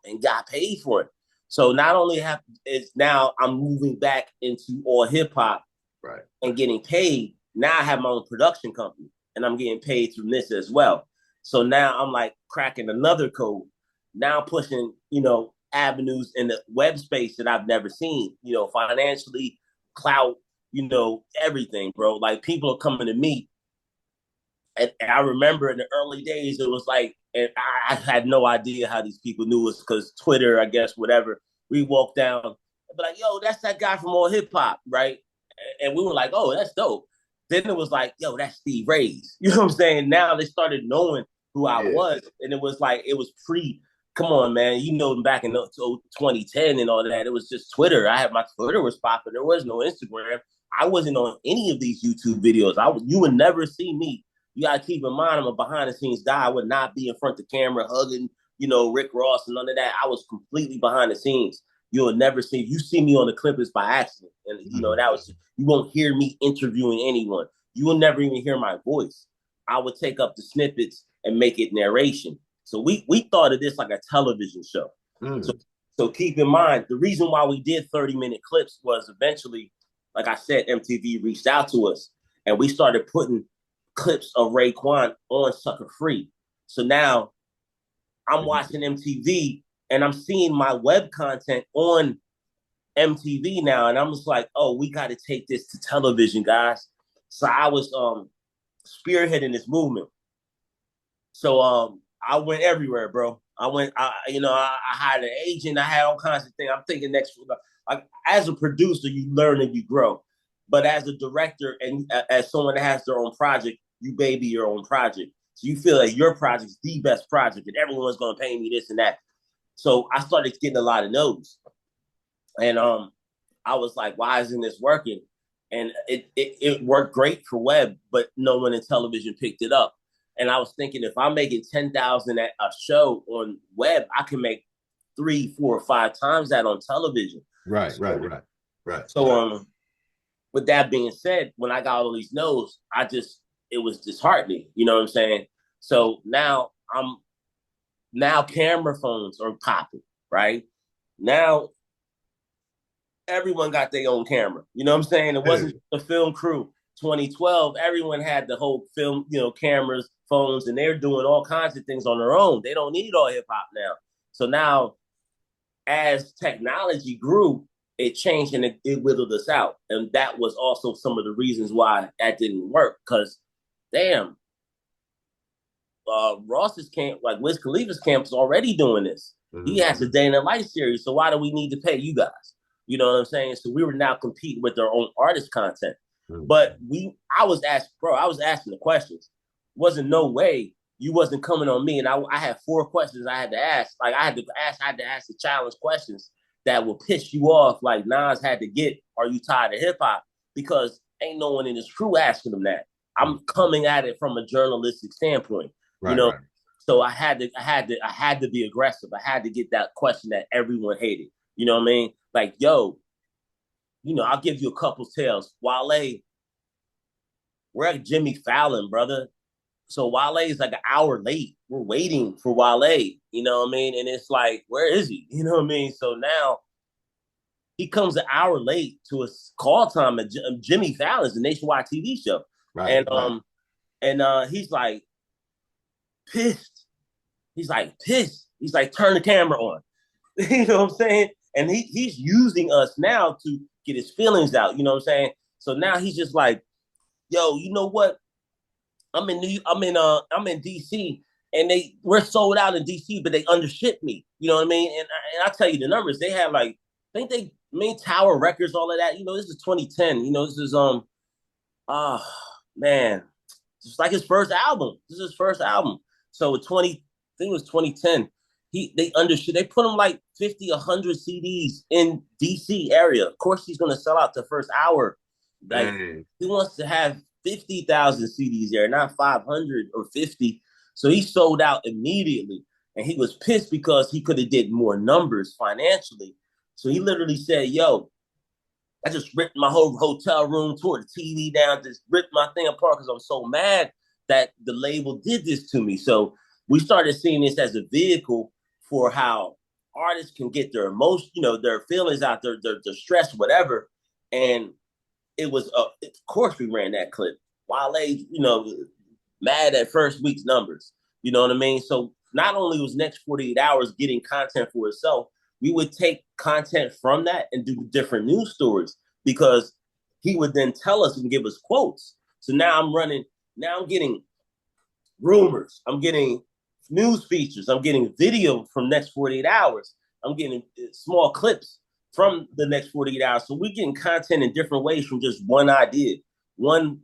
Speaker 5: and got paid for it. So not only is now I'm moving back into AllHipHop, right, and getting paid. Now I have my own production company and I'm getting paid through this as well. So now I'm like cracking another code. Now pushing, you know, avenues in the web space that I've never seen, you know, financially, clout, you know, everything, bro. Like people are coming to me. And I remember in the early days, it was like, and I had no idea how these people knew us because Twitter, I guess, whatever. We walked down and be like, yo, that's that guy from AllHipHop, right? And we were like, oh, that's dope. Then it was like, yo, that's Steve Raze. You know what I'm saying? Now they started knowing who I was. And it was like, it was come on, man. You know, back in 2010 and all that, it was just Twitter. My Twitter was popping. There was no Instagram. I wasn't on any of these YouTube videos. You would never see me. You gotta keep in mind, I'm a behind the scenes guy. I would not be in front of the camera hugging, Rick Ross and none of that. I was completely behind the scenes. You'll never see. You see me on the clip is by accident, and you won't hear me interviewing anyone. You will never even hear my voice. I would take up the snippets and make it narration. So we thought of this like a television show. So keep in mind, the reason why we did 30-minute clips was eventually, like I said, MTV reached out to us and we started putting clips of Raekwon on Sucker Free. So now I'm watching MTV and I'm seeing my web content on MTV now. And I'm just like, oh, we got to take this to television, guys. So I was spearheading this movement. So I went everywhere, bro. I hired an agent. I had all kinds of things. I'm thinking next, like as a producer, you learn and you grow. But as a director and as someone that has their own project, you baby your own project. So you feel like your project is the best project and everyone's going to pay me this and that. So I started getting a lot of no's. And I was like, why isn't this working? And it worked great for web, but no one in television picked it up. And I was thinking, if I'm making 10,000 at a show on web, I can make 3, 4, or 5 times that on television.
Speaker 4: Right.
Speaker 5: So with that being said, when I got all these no's, it was disheartening. You know what I'm saying? So now camera phones are popping, right? Now everyone got their own camera. You know what I'm saying? It wasn't the film crew. 2012, everyone had the whole film, cameras, phones, and they're doing all kinds of things on their own. They don't need all hip hop now. So now, as technology grew, it changed and it whittled us out. And that was also some of the reasons why that didn't work. Because, damn, Ross's camp, like Wiz Khalifa's camp, is already doing this. Mm-hmm. He has a Day in the Life series. So why do we need to pay you guys? You know what I'm saying? So we were now competing with our own artist content. Mm-hmm. But I was asking the questions. Wasn't no way you wasn't coming on me. And I had 4 questions I had to ask. Like I had to ask the challenge questions that will piss you off. Like Nas had to get, are you tired of hip hop? Because ain't no one in his crew asking him that. I'm coming at it from a journalistic standpoint. Right. So I had to be aggressive. I had to get that question that everyone hated. You know what I mean? Like, yo, I'll give you a couple tales. Wale, we're at Jimmy Fallon, brother. So Wale is like an hour late. We're waiting for Wale, you know what I mean? And it's like, where is he? You know what I mean? So now he comes an hour late to a call time at Jimmy Fallon's, the nationwide TV show. Right. And he's like pissed. He's like pissed. He's like, turn the camera on. You know what I'm saying? And he's using us now to get his feelings out. You know what I'm saying? So now he's just like, yo, you know what? I'm in DC, and we're sold out in DC, but they undership me. You know what I mean? And I tell you the numbers. They have like, I think they made Tower Records, all of that. This is 2010. This is man, it's like his first album. This is his first album. So I think it was 2010. They understood. They put him like 50, 100 CDs in DC area. Of course, he's gonna sell out the first hour. Like he wants to have 50,000 CDs there, not 500 or 50. So he sold out immediately, and he was pissed because he could have did more numbers financially. So he literally said, "Yo, I just ripped my whole hotel room, tore the TV down, just ripped my thing apart because I was so mad that the label did this to me." So we started seeing this as a vehicle for how artists can get their emotion, their feelings out, their stress, whatever. And it was, of course, we ran that clip. Wale, mad at first week's numbers. You know what I mean? So not only was Next 48 Hours getting content for itself, we would take content from that and do different news stories because he would then tell us and give us quotes. So now I'm getting rumors. I'm getting news features. I'm getting video from Next 48 Hours. I'm getting small clips from the Next 48 Hours. So we're getting content in different ways from just one idea, one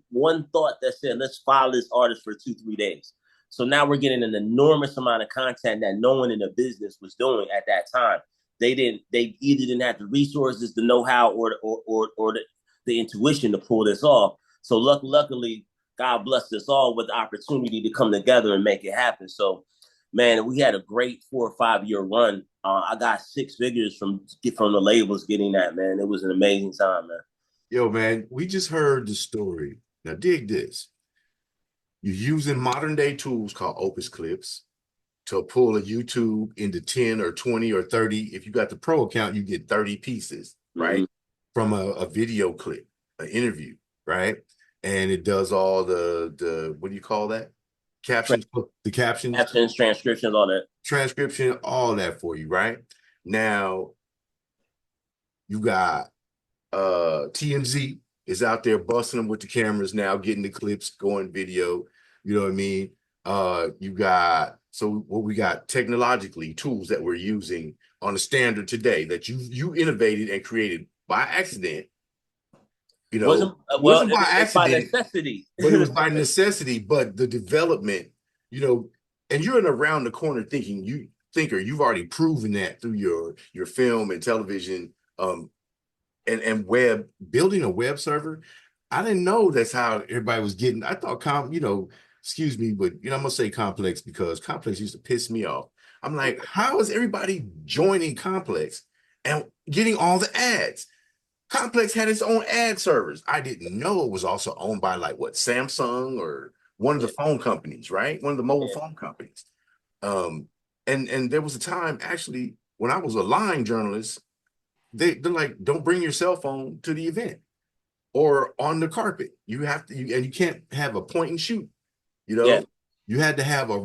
Speaker 5: thought that said, let's follow this artist for 2-3 days. So now we're getting an enormous amount of content that no one in the business was doing at that time. They either didn't have the resources, the know-how, or the intuition to pull this off. So luckily, God blessed us all with the opportunity to come together and make it happen. So, man, we had a great 4 or 5 year run. I got 6 figures from the labels getting that, man. It was an amazing time, man.
Speaker 4: Yo, man, we just heard the story. Now dig this. You're using modern day tools called Opus Clips to pull a YouTube into 10 or 20 or 30. If you got the pro account, you get 30 pieces, right? From a video clip, an interview, right? And it does all the what do you call that? Captions, the captions.
Speaker 5: Captions, transcriptions, all that.
Speaker 4: Transcription, all that for you, right? Now, you got TMZ is out there busting them with the cameras now, getting the clips going video. You know what I mean? You got, so what we got technologically, tools that we're using on the standard today that you innovated and created by accident. You know, wasn't by accident,
Speaker 5: by necessity.
Speaker 4: But it was by necessity. But the development, you know, and you're an around the corner thinker. You've already proven that through your film and television, and web, building a web server. I didn't know that's how everybody was getting. I thought excuse me, but I'm gonna say Complex because Complex used to piss me off. I'm like, how is everybody joining Complex and getting all the ads? Complex had its own ad servers. I didn't know it was also owned by Samsung or one of the phone companies, right? One of the mobile phone companies. And there was a time actually when I was a line journalist, they're like, don't bring your cell phone to the event or on the carpet. You have to, and you can't have a point and shoot. You had to have you had to have a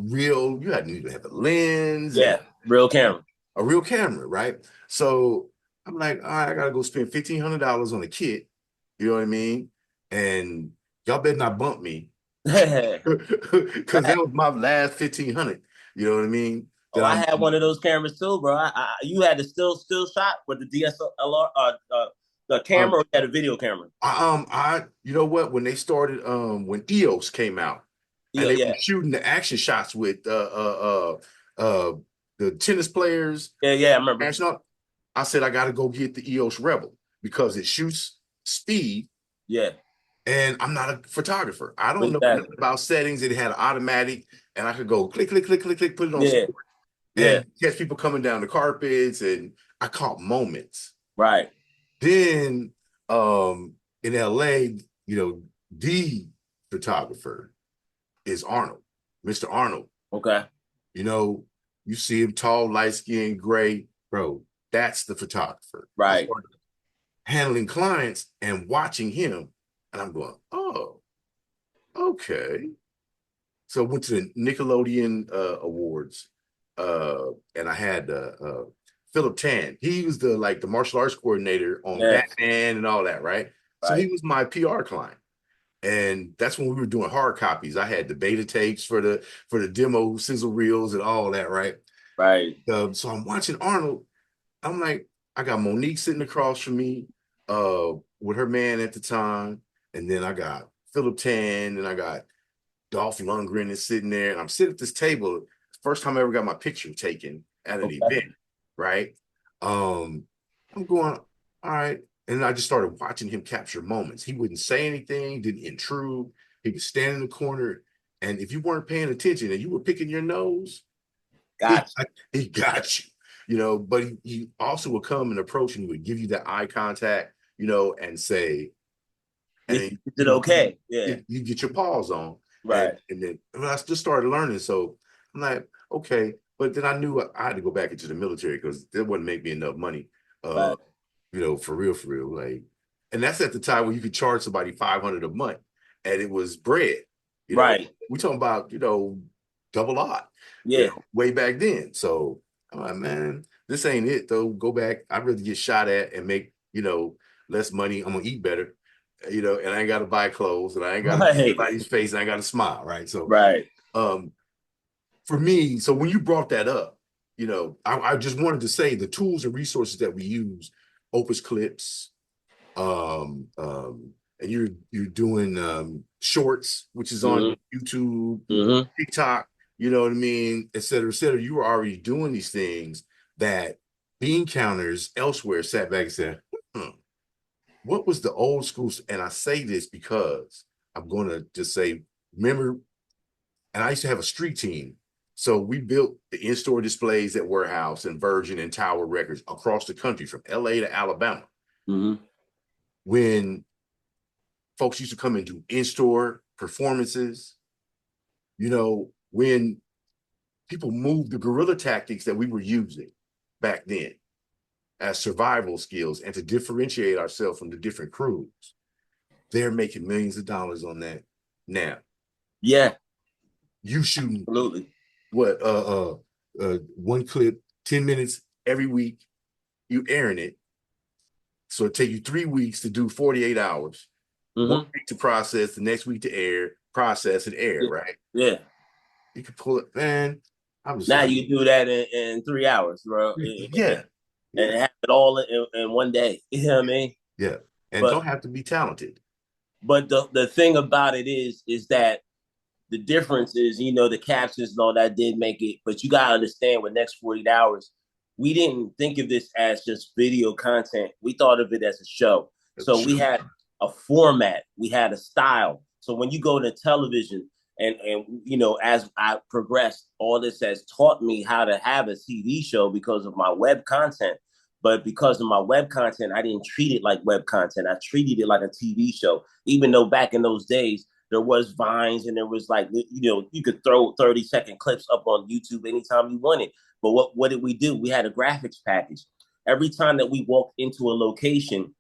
Speaker 4: lens.
Speaker 5: Real camera.
Speaker 4: A real camera, right? So I'm like, all right, I gotta go spend $1,500 on a kit. You know what I mean? And y'all better not bump me. Because that was my last $1,500. You know what I mean?
Speaker 5: I had one of those cameras too, bro. You had the still shot with the DSLR, the camera, or you had a video camera?
Speaker 4: You know what? When they started, when EOS came out, and they were shooting the action shots with the tennis players.
Speaker 5: Yeah, I remember.
Speaker 4: I said I got to go get the EOS Rebel because it shoots speed.
Speaker 5: Yeah.
Speaker 4: And I'm not a photographer. I don't know nothing about settings. It had automatic, and I could go click, click, click, click, click, put it on sport. And catch people coming down the carpets, and I caught moments.
Speaker 5: Right.
Speaker 4: Then in LA, the photographer is Arnold, Mr. Arnold.
Speaker 5: Okay.
Speaker 4: You see him tall, light-skinned, gray, bro. That's the photographer.
Speaker 5: Right.
Speaker 4: Handling clients and watching him. And I'm going, oh, okay. So I went to the Nickelodeon Awards, and I had Philip Tan. He was the martial arts coordinator on Batman and all that, right? So he was my PR client. And that's when we were doing hard copies. I had the beta tapes for the demo sizzle reels and all that, right?
Speaker 5: Right.
Speaker 4: So I'm watching Arnold. I'm like, I got Monique sitting across from me with her man at the time. And then I got Philip Tan, and I got Dolph Lundgren is sitting there. And I'm sitting at this table. First time I ever got my picture taken at an event, right? I'm going, all right. And I just started watching him capture moments. He wouldn't say anything, didn't intrude. He would stand in the corner. And if you weren't paying attention and you were picking your nose, he got you. But he also would come and approach, and he would give you that eye contact, and say,
Speaker 5: is it okay? Yeah.
Speaker 4: You get your paws on.
Speaker 5: Right.
Speaker 4: And then I just started learning. So I'm like, okay. But then I knew I had to go back into the military because that wouldn't make me enough money. For real. And that's at the time when you could charge somebody $500 a month, and it was bread. We're talking about, double odd.
Speaker 5: Yeah.
Speaker 4: Way back then. So I'm like, man, this ain't it though. Go back. I'd rather get shot at and make, less money. I'm gonna eat better, and I ain't gotta buy clothes, and I ain't gotta see anybody's face, and I gotta smile, right? So for me, so when you brought that up, I just wanted to say the tools and resources that we use, Opus Clips, and you're doing shorts, which is on YouTube, TikTok. you know what I mean, et cetera, et cetera. You were already doing these things that bean counters elsewhere sat back and said, what was the old school? And I say this because I'm going to just say, remember, and I used to have a street team. So we built the in-store displays at Warehouse and Virgin and Tower Records across the country from LA to Alabama.
Speaker 5: Mm-hmm.
Speaker 4: When folks used to come and do in-store performances, you know, when people moved the guerrilla tactics that we were using back then as survival skills and to differentiate ourselves from the different crews, they're making millions of dollars on that now.
Speaker 5: Yeah.
Speaker 4: You shooting
Speaker 5: Absolutely.
Speaker 4: What one clip, 10 minutes every week, you airing it. So it take you 3 weeks to do 48 hours, 1 week to process, the next week to air, process and air, right?
Speaker 5: Yeah.
Speaker 4: You can pull it, man.
Speaker 5: Now you can do that in 3 hours, bro.
Speaker 4: Yeah.
Speaker 5: And have it all in one day. You know what I mean?
Speaker 4: Yeah. And don't have to be talented.
Speaker 5: But the thing about it is that the difference is, you know, the captions and all that did make it, but you got to understand with Next 48 Hours, we didn't think of this as just video content. We thought of it as a show. So we had a format, we had a style. So when you go to television and you know, as I progressed, all this has taught me how to have a TV show because of my web content. But because of my web content, I didn't treat it like web content. I treated it like a TV show, even though back in those days, there was Vines and there was like, you know, you could throw 30-second clips up on YouTube anytime you wanted. But what did we do? We had a graphics package. Every time that we walked into a location,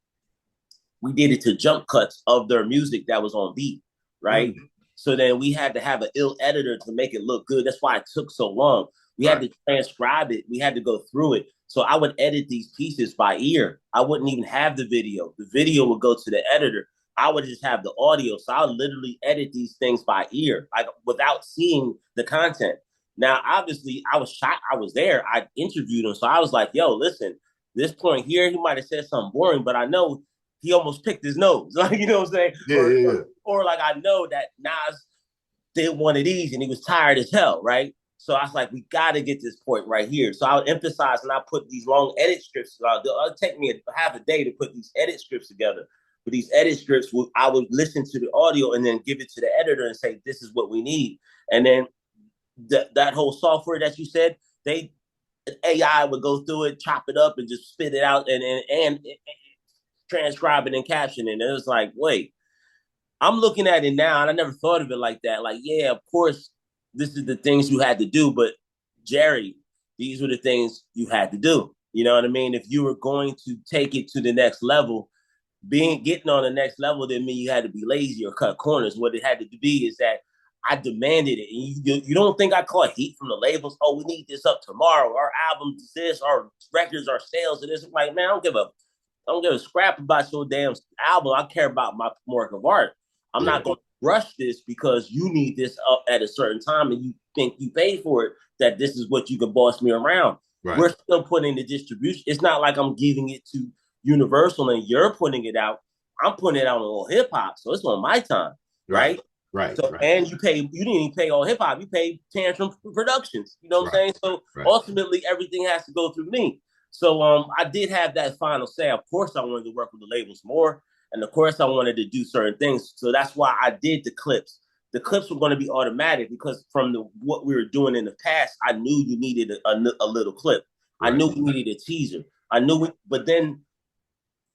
Speaker 5: we did it to jump cuts of their music that was on beat, right? So then we had to have an ill editor to make it look good. That's why it took so long. We had to transcribe it. We had to go through it. So I would edit these pieces by ear. I wouldn't even have the video. The video would go to the editor. I would just have the audio. So I would literally edit these things by ear, like without seeing the content. Now, obviously, I was shocked. I was there. I interviewed him. So I was like, yo, listen, this point here, he might have said something boring, but I know he almost picked his nose. Like, you know what I'm saying?
Speaker 4: Yeah,
Speaker 5: or like, I know that Nas did one of these and he was tired as hell, right? So I was like, we got to get this point right here. So I would emphasize and I put these long edit strips. It'll take me half a day to put these edit strips together. But these edit strips, I would listen to the audio and then give it to the editor and say, this is what we need. And then that whole software that you said, AI would go through it, chop it up and just spit it out and transcribe it and caption it. And it was like, wait, I'm looking at it now and I never thought of it like that. Like, yeah, of course, this is the things you had to do. But Jerry, these were the things you had to do. You know what I mean? If you were going to take it to the next level, getting on the next level didn't mean you had to be lazy or cut corners. What it had to be is that I demanded it. And you don't think I caught heat from the labels? Oh, we need this up tomorrow. Our album is this, our records, our sales, and this. I'm like, man, I don't give a scrap about your damn album. I care about my work of art. I'm not going to rush this because you need this up at a certain time and you think you paid for it, that this is what you can boss me around. Right. We're still putting the distribution. It's not like I'm giving it to Universal and you're putting it out. I'm putting it out on AllHipHop, so it's on my time, right?
Speaker 4: Right.
Speaker 5: So, and you didn't even pay AllHipHop, you paid Tantrum Productions. You know what I'm saying? So ultimately, everything has to go through me. So I did have that final say. Of course, I wanted to work with the labels more, and of course, I wanted to do certain things. So that's why I did the clips. The clips were going to be automatic because from what we were doing in the past, I knew you needed a little clip. I knew we needed a teaser. But then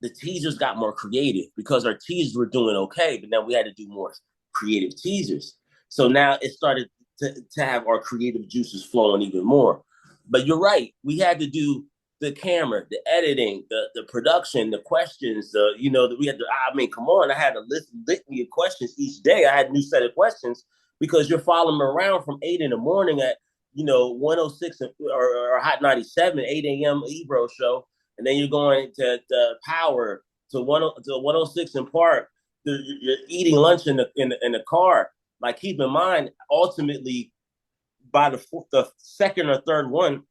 Speaker 5: the teasers got more creative because our teasers were doing okay, but now we had to do more creative teasers. So now it started to have our creative juices flowing even more. But you're right. We had to do the camera, the editing, the production, the questions, we had to, I mean, come on, I had a litany of questions each day. I had a new set of questions because you're following me around from 8 in the morning at, 106 or Hot 97, 8 a.m. Ebro show. And then you're going to Power to 106 in Park. You're eating lunch in the car. Like, keep in mind, ultimately, by the second or third one,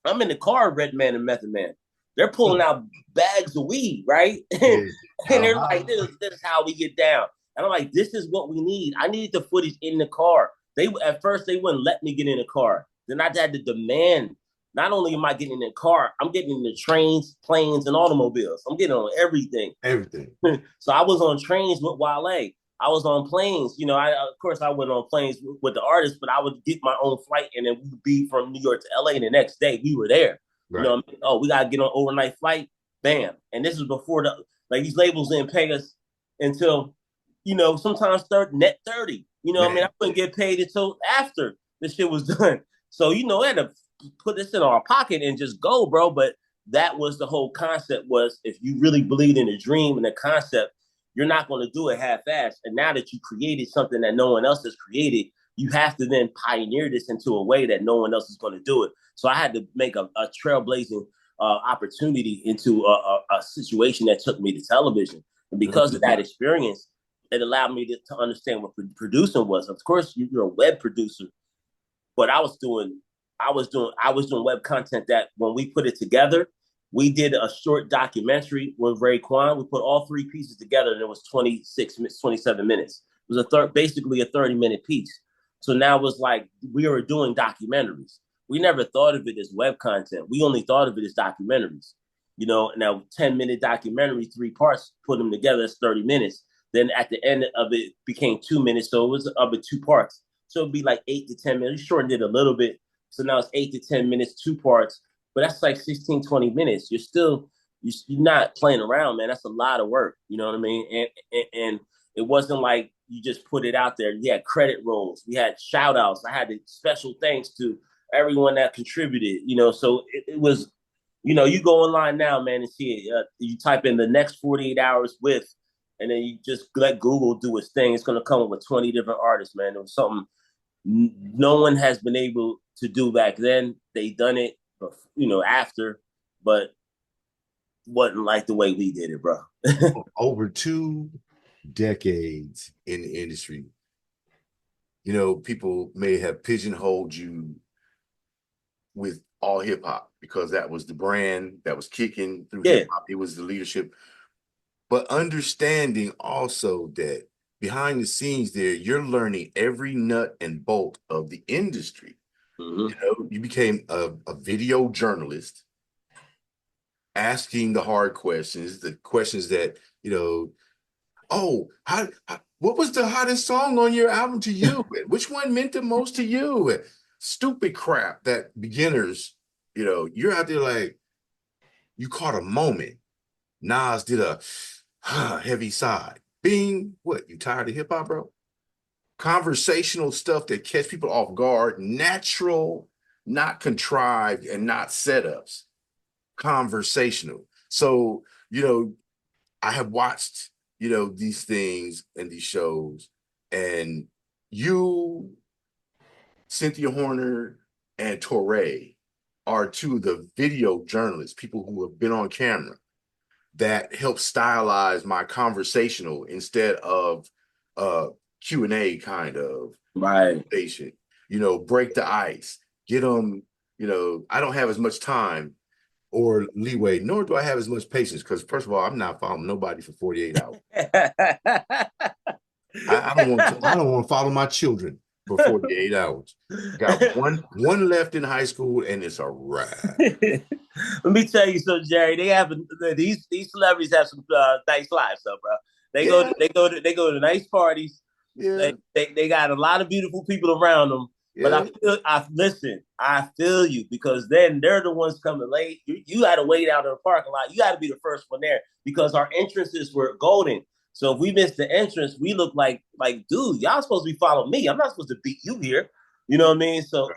Speaker 5: I'm in the car, Redman and Method Man. They're pulling out bags of weed, right? And they're like, this is how we get down. And I'm like, this is what we need. I needed the footage in the car. They at first they wouldn't let me get in the car. Then I had to demand. Not only am I getting in the car, I'm getting in the trains, planes, and automobiles. I'm getting on everything.
Speaker 4: Everything.
Speaker 5: So I was on trains with Wale. I was on planes. You know, of course I went on planes with the artists, but I would get my own flight, and then we would be from New York to LA. And the next day we were there.
Speaker 4: Right.
Speaker 5: You know, oh, we gotta get on overnight flight. Bam. And this is before these labels didn't pay us until, you know, sometimes net 30. You know what I mean? I couldn't get paid until after this shit was done. So, you know, I had to put this in our pocket and just go, bro. But that was the whole concept, was if you really believe in the dream and the concept, you're not going to do it half-assed. And now that you created something that no one else has created, you have to then pioneer this into a way that no one else is going to do it. So I had to make a trailblazing opportunity into a situation that took me to television. And because of that experience, it allowed me to understand what producing was. Of course, you're a web producer, but I was doing web content that when we put it together, we did a short documentary with Raekwon. We put all three pieces together, and it was 27 minutes. It was basically a 30-minute piece. So now it was like we were doing documentaries. We never thought of it as web content. We only thought of it as documentaries. You know, now 10-minute documentary, 3 parts, put them together, it's 30 minutes. Then at the end of it became 2 minutes. So it was of it 2 parts. So it'd be like 8 to 10 minutes. We shortened it a little bit. So now it's 8 to 10 minutes, 2 parts. But that's like 16, 20 minutes. You're not playing around, man. That's a lot of work. You know what I mean? And it wasn't like you just put it out there. We had credit rolls. We had shout outs. I had special thanks to everyone that contributed, you know. So it was, you know, you go online now, man, and see it. You type in the next 48 hours with, and then you just let Google do its thing. It's going to come up with 20 different artists, man. It was something no one has been able to do back then. They done it, you know, after, but wasn't like the way we did it, bro.
Speaker 4: Over 2 decades in the industry, you know, people may have pigeonholed you with AllHipHop because that was the brand that was kicking through hip hop. It was the leadership. But understanding also that behind the scenes there, you're learning every nut and bolt of the industry. You know, you became a video journalist, asking the hard questions, the questions that, you know, oh, what was the hottest song on your album to you? Which one meant the most to you? Stupid crap that beginners, you know, you're out there like, you caught a moment. Nas did a heavy side. Bing, what, you tired of hip hop, bro? Conversational stuff that catch people off guard, natural, not contrived and not setups. Conversational. So, you know, I have watched, you know, these things and these shows, and you, Cynthia Horner, and Torre are 2 of the video journalists, people who have been on camera, that help stylize my conversational instead of Q&A kind of station. You know, break the ice, get them, you know, I don't have as much time or leeway, nor do I have as much patience, because first of all, I'm not following nobody for 48 hours. I don't want to follow my children for 48 hours. Got one left in high school, and it's a wrap.
Speaker 5: Let me tell you something, Jerry. They have these celebrities have some nice lives, though, bro. They go to nice parties. Yeah. They got a lot of beautiful people around them. Yeah. But I feel you, because then they're the ones coming late. You got to wait out in the parking lot. You got to be the first one there, because our entrances were golden. So if we missed the entrance, we look like, dude, y'all supposed to be following me. I'm not supposed to beat you here. You know what I mean? So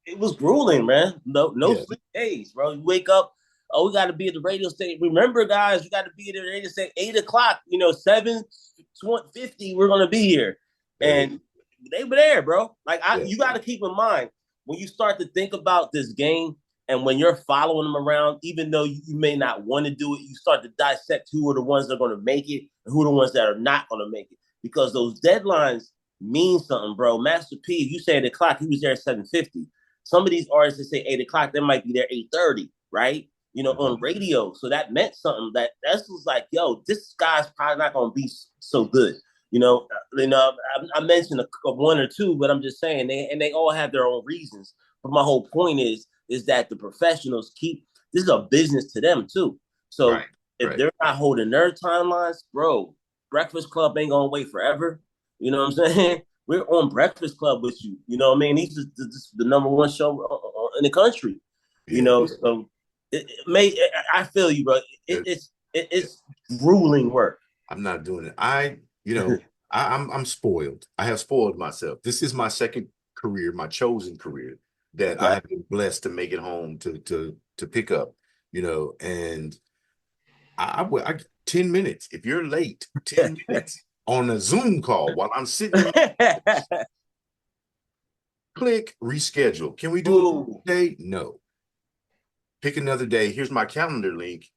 Speaker 5: it was grueling, man. No sleep days, bro. You wake up, oh, we got to be at the radio station. Remember, guys, we got to be at the radio station 8 o'clock. You know, 7:50, we're gonna be here, and they were there, bro. You got to keep in mind when you start to think about this game, and when you're following them around, even though you may not want to do it, you start to dissect who are the ones that are going to make it and who are the ones that are not going to make it, because those deadlines mean something, bro. Master P, if you say 8 o'clock, he was there at 7:50. Some of these artists that say 8 o'clock, they might be there 8:30, right? You know, on radio. So that meant something. That's just like, yo, this guy's probably not going to be so good. I mentioned one or two, but I'm just saying they all have their own reasons. But my whole point is that the professionals this is a business to them too. So if they're not holding their timelines, bro, Breakfast Club ain't gonna wait forever. You know what I'm saying? We're on Breakfast Club with you. You know what I mean? This is the number one show in the country. So I feel you, bro. It's grueling work.
Speaker 4: I'm not doing it. I'm spoiled. I have spoiled myself. This is my second career, my chosen career that I have been blessed to make it home to pick up, and I 10 minutes. If you're late, 10 minutes on a Zoom call while I'm sitting there, click reschedule. Can we do it today? No. Pick another day. Here's my calendar link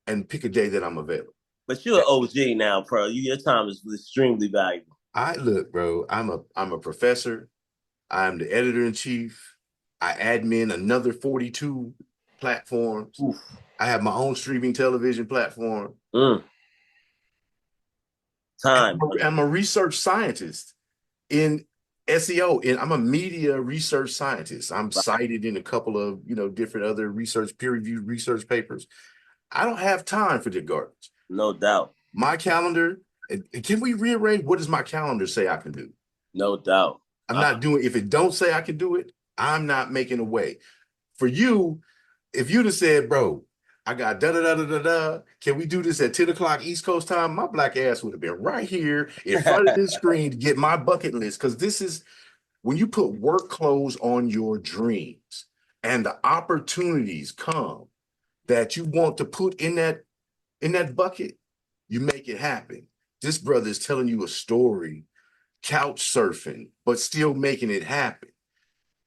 Speaker 4: and pick a day that I'm available.
Speaker 5: But you're an OG now, bro. Your time is extremely valuable.
Speaker 4: Look, bro, I'm a professor. I'm the editor-in-chief. I admin another 42 platforms.
Speaker 5: Oof.
Speaker 4: I have my own streaming television platform. I'm a research scientist in SEO, and I'm a media research scientist. I'm cited in a couple of different other peer-reviewed research papers. I don't have time for the garbage.
Speaker 5: No doubt.
Speaker 4: My calendar, can we rearrange? What does my calendar say I can do?
Speaker 5: No doubt.
Speaker 4: I'm not doing, if it don't say I can do it, I'm not making a way. For you, if you'd have said, bro, I got da-da-da-da-da-da, can we do this at 10 o'clock East Coast time? My black ass would have been right here in front of this screen to get my bucket list. Because this is, when you put work clothes on your dreams and the opportunities come that you want to put in that bucket, you make it happen. This brother is telling you a story, couch surfing, but still making it happen.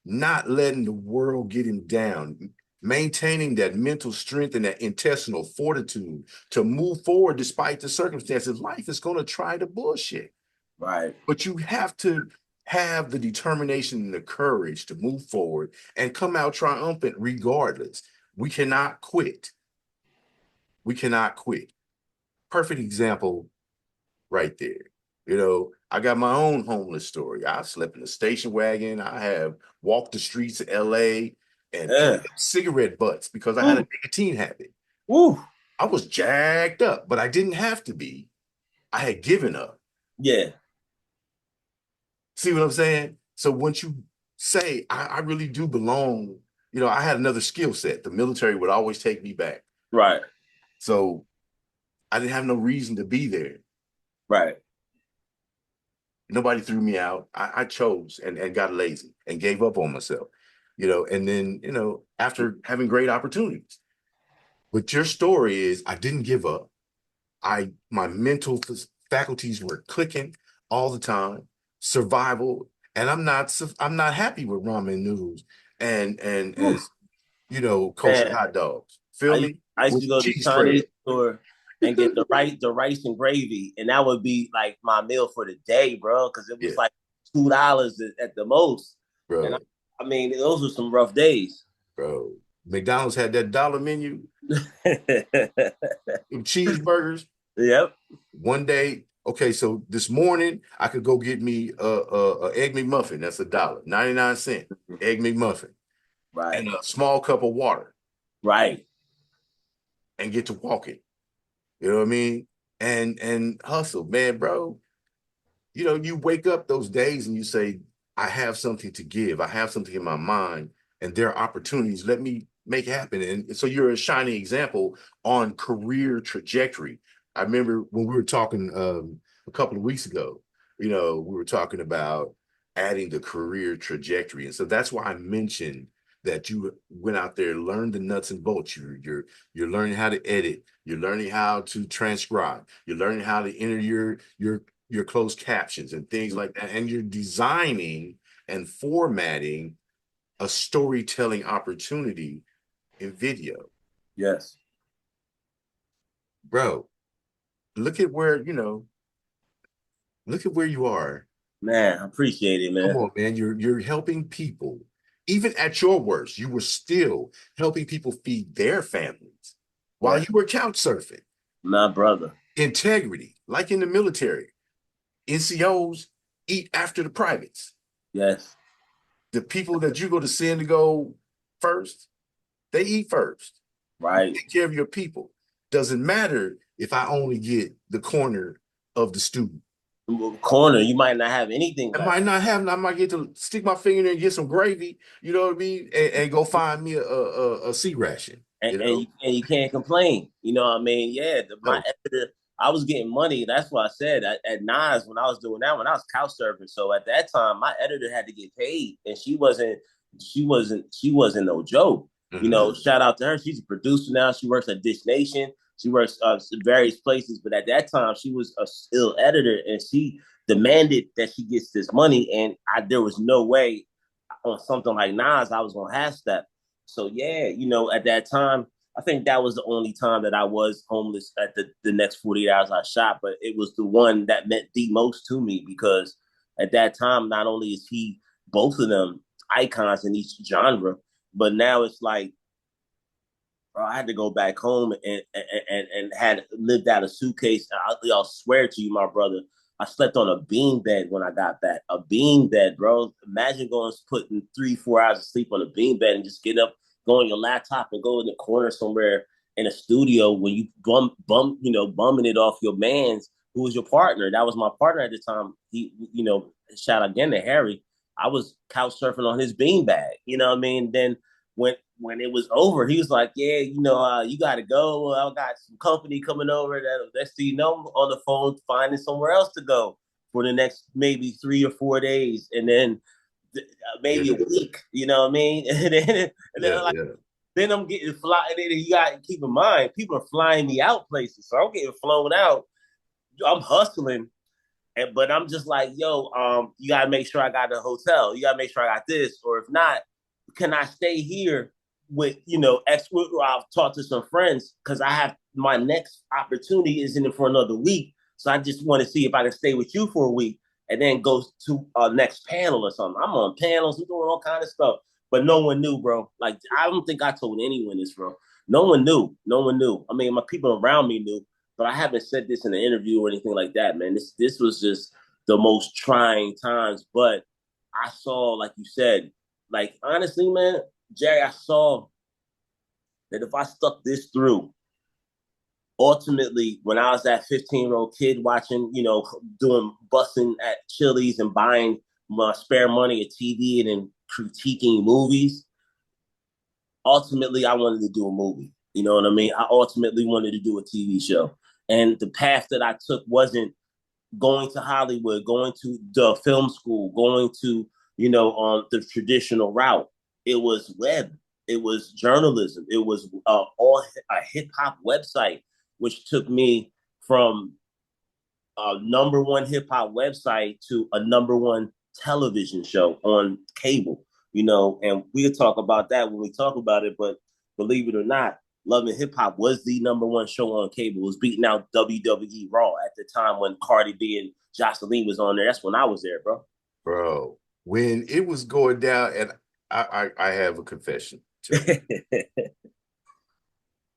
Speaker 4: Not letting the world get him down, maintaining that mental strength and that intestinal fortitude to move forward despite the circumstances. Life is going to try to bullshit.
Speaker 5: Right.
Speaker 4: But you have to have the determination and the courage to move forward and come out triumphant regardless. We cannot quit. We cannot quit. Perfect example right there. I got my own homeless story. I slept in a station wagon. I have walked the streets of LA and cigarette butts because I had a nicotine habit. I was jacked up, but I didn't have to be. I had given up.
Speaker 5: Yeah.
Speaker 4: See what I'm saying? So once you say, I really do belong, I had another skill set. The military would always take me back.
Speaker 5: Right.
Speaker 4: So I didn't have no reason to be there.
Speaker 5: Right.
Speaker 4: Nobody threw me out. I chose and got lazy and gave up on myself, and then, after having great opportunities. But your story is, I didn't give up. My mental faculties were clicking all the time, survival. And I'm not happy with ramen noodles and kosher hot dogs. Feel me?
Speaker 5: I used to go to the Chinese store and get the rice and gravy, and that would be like my meal for the day, bro, because it was like $2 at the most.
Speaker 4: Bro.
Speaker 5: And I mean, those were some rough days.
Speaker 4: Bro, McDonald's had that dollar menu. Cheeseburgers.
Speaker 5: Yep.
Speaker 4: One day, okay, so this morning I could go get me a Egg McMuffin. That's $1, 99 cent Egg McMuffin.
Speaker 5: Right.
Speaker 4: And a small cup of water.
Speaker 5: Right.
Speaker 4: And get to walking. You know what I mean? And hustle, man, bro. You wake up those days and you say, I have something to give. I have something in my mind, and there are opportunities. Let me make it happen. And so you're a shining example on career trajectory. I remember when we were talking a couple of weeks ago, we were talking about adding the career trajectory. And so that's why I mentioned that you went out there, learned the nuts and bolts. You're learning how to edit. You're learning how to transcribe. You're learning how to enter your closed captions and things like that. And you're designing and formatting a storytelling opportunity in video.
Speaker 5: Yes.
Speaker 4: Bro, look at where you are.
Speaker 5: Man, I appreciate it, man.
Speaker 4: Come on, man. You're helping people. Even at your worst, you were still helping people feed their families while you were couch surfing.
Speaker 5: My brother.
Speaker 4: Integrity, like in the military. NCOs eat after the privates.
Speaker 5: Yes.
Speaker 4: The people that you go to send to go first, they eat first.
Speaker 5: Right.
Speaker 4: Take care of your people. Doesn't matter if I only get the corner of the student.
Speaker 5: Corner, you might not have anything.
Speaker 4: I might not have, I might get to stick my finger in there and get some gravy, you know what I mean? And go find me a sea ration.
Speaker 5: And you can't complain. You know what I mean? Yeah, my editor, I was getting money. That's what I said at Nas when I was doing that, when I was couch surfing. So at that time, my editor had to get paid, and she wasn't no joke.
Speaker 4: Mm-hmm.
Speaker 5: You know, shout out to her. She's a producer now. She works at Dish Nation. She works in various places, but at that time, she was a still editor, and she demanded that she gets this money. And there was no way on something like Nas I was gonna have that. So yeah, you know, at that time, I think that was the only time that I was homeless at the next 48 hours I shot, but it was the one that meant the most to me because at that time, not only is he both of them icons in each genre, but now it's like, bro, I had to go back home and had lived out a suitcase. I'll swear to you, my brother, I slept on a bean bed when I got back. A bean bed, bro. Imagine putting 3-4 hours of sleep on a bean bed and just get up, go on your laptop and go in the corner somewhere in a studio when you bumming it off your man's who was your partner. That was my partner at the time. He, you know, shout out again to Harry. I was couch surfing on his bean bag. You know what I mean? Then when it was over, he was like, yeah, you know, you got to go. I got some company coming over. That's you know, on the phone finding somewhere else to go for the next maybe 3 or 4 days. And then maybe a week, you know what I mean? Then I'm getting fly. And then you got to keep in mind, people are flying me out places. So I'm getting flown out. I'm hustling. But I'm just like, yo, you got to make sure I got the hotel. You got to make sure I got this. Or if not, can I stay here with, you know, I've talked to some friends because I have my next opportunity isn't in for another week. So I just want to see if I can stay with you for a week and then go to a next panel or something. I'm on panels, I'm doing all kind of stuff. But no one knew, bro. Like, I don't think I told anyone this, bro. No one knew. No one knew. I mean, my people around me knew, but I haven't said this in an interview or anything like that, man. This was just the most trying times. But I saw, like you said, like, honestly, man, Jerry, I saw that if I stuck this through, ultimately, when I was that 15-year-old kid watching, you know, doing busting at Chili's and buying my spare money at TV and then critiquing movies, ultimately, I wanted to do a movie. You know what I mean? I ultimately wanted to do a TV show. And the path that I took wasn't going to Hollywood, going to the film school, going to, you know, on the traditional route. It was web. It was journalism. It was all a hip hop website, which took me from a #1 hip hop website to a #1 television show on cable. You know, and we'll talk about that when we talk about it. But believe it or not, Love and Hip Hop was the #1 show on cable. It was beating out WWE Raw at the time when Cardi B and Jocelyn was on there. That's when I was there, bro.
Speaker 4: Bro, when it was going down, and I have a confession.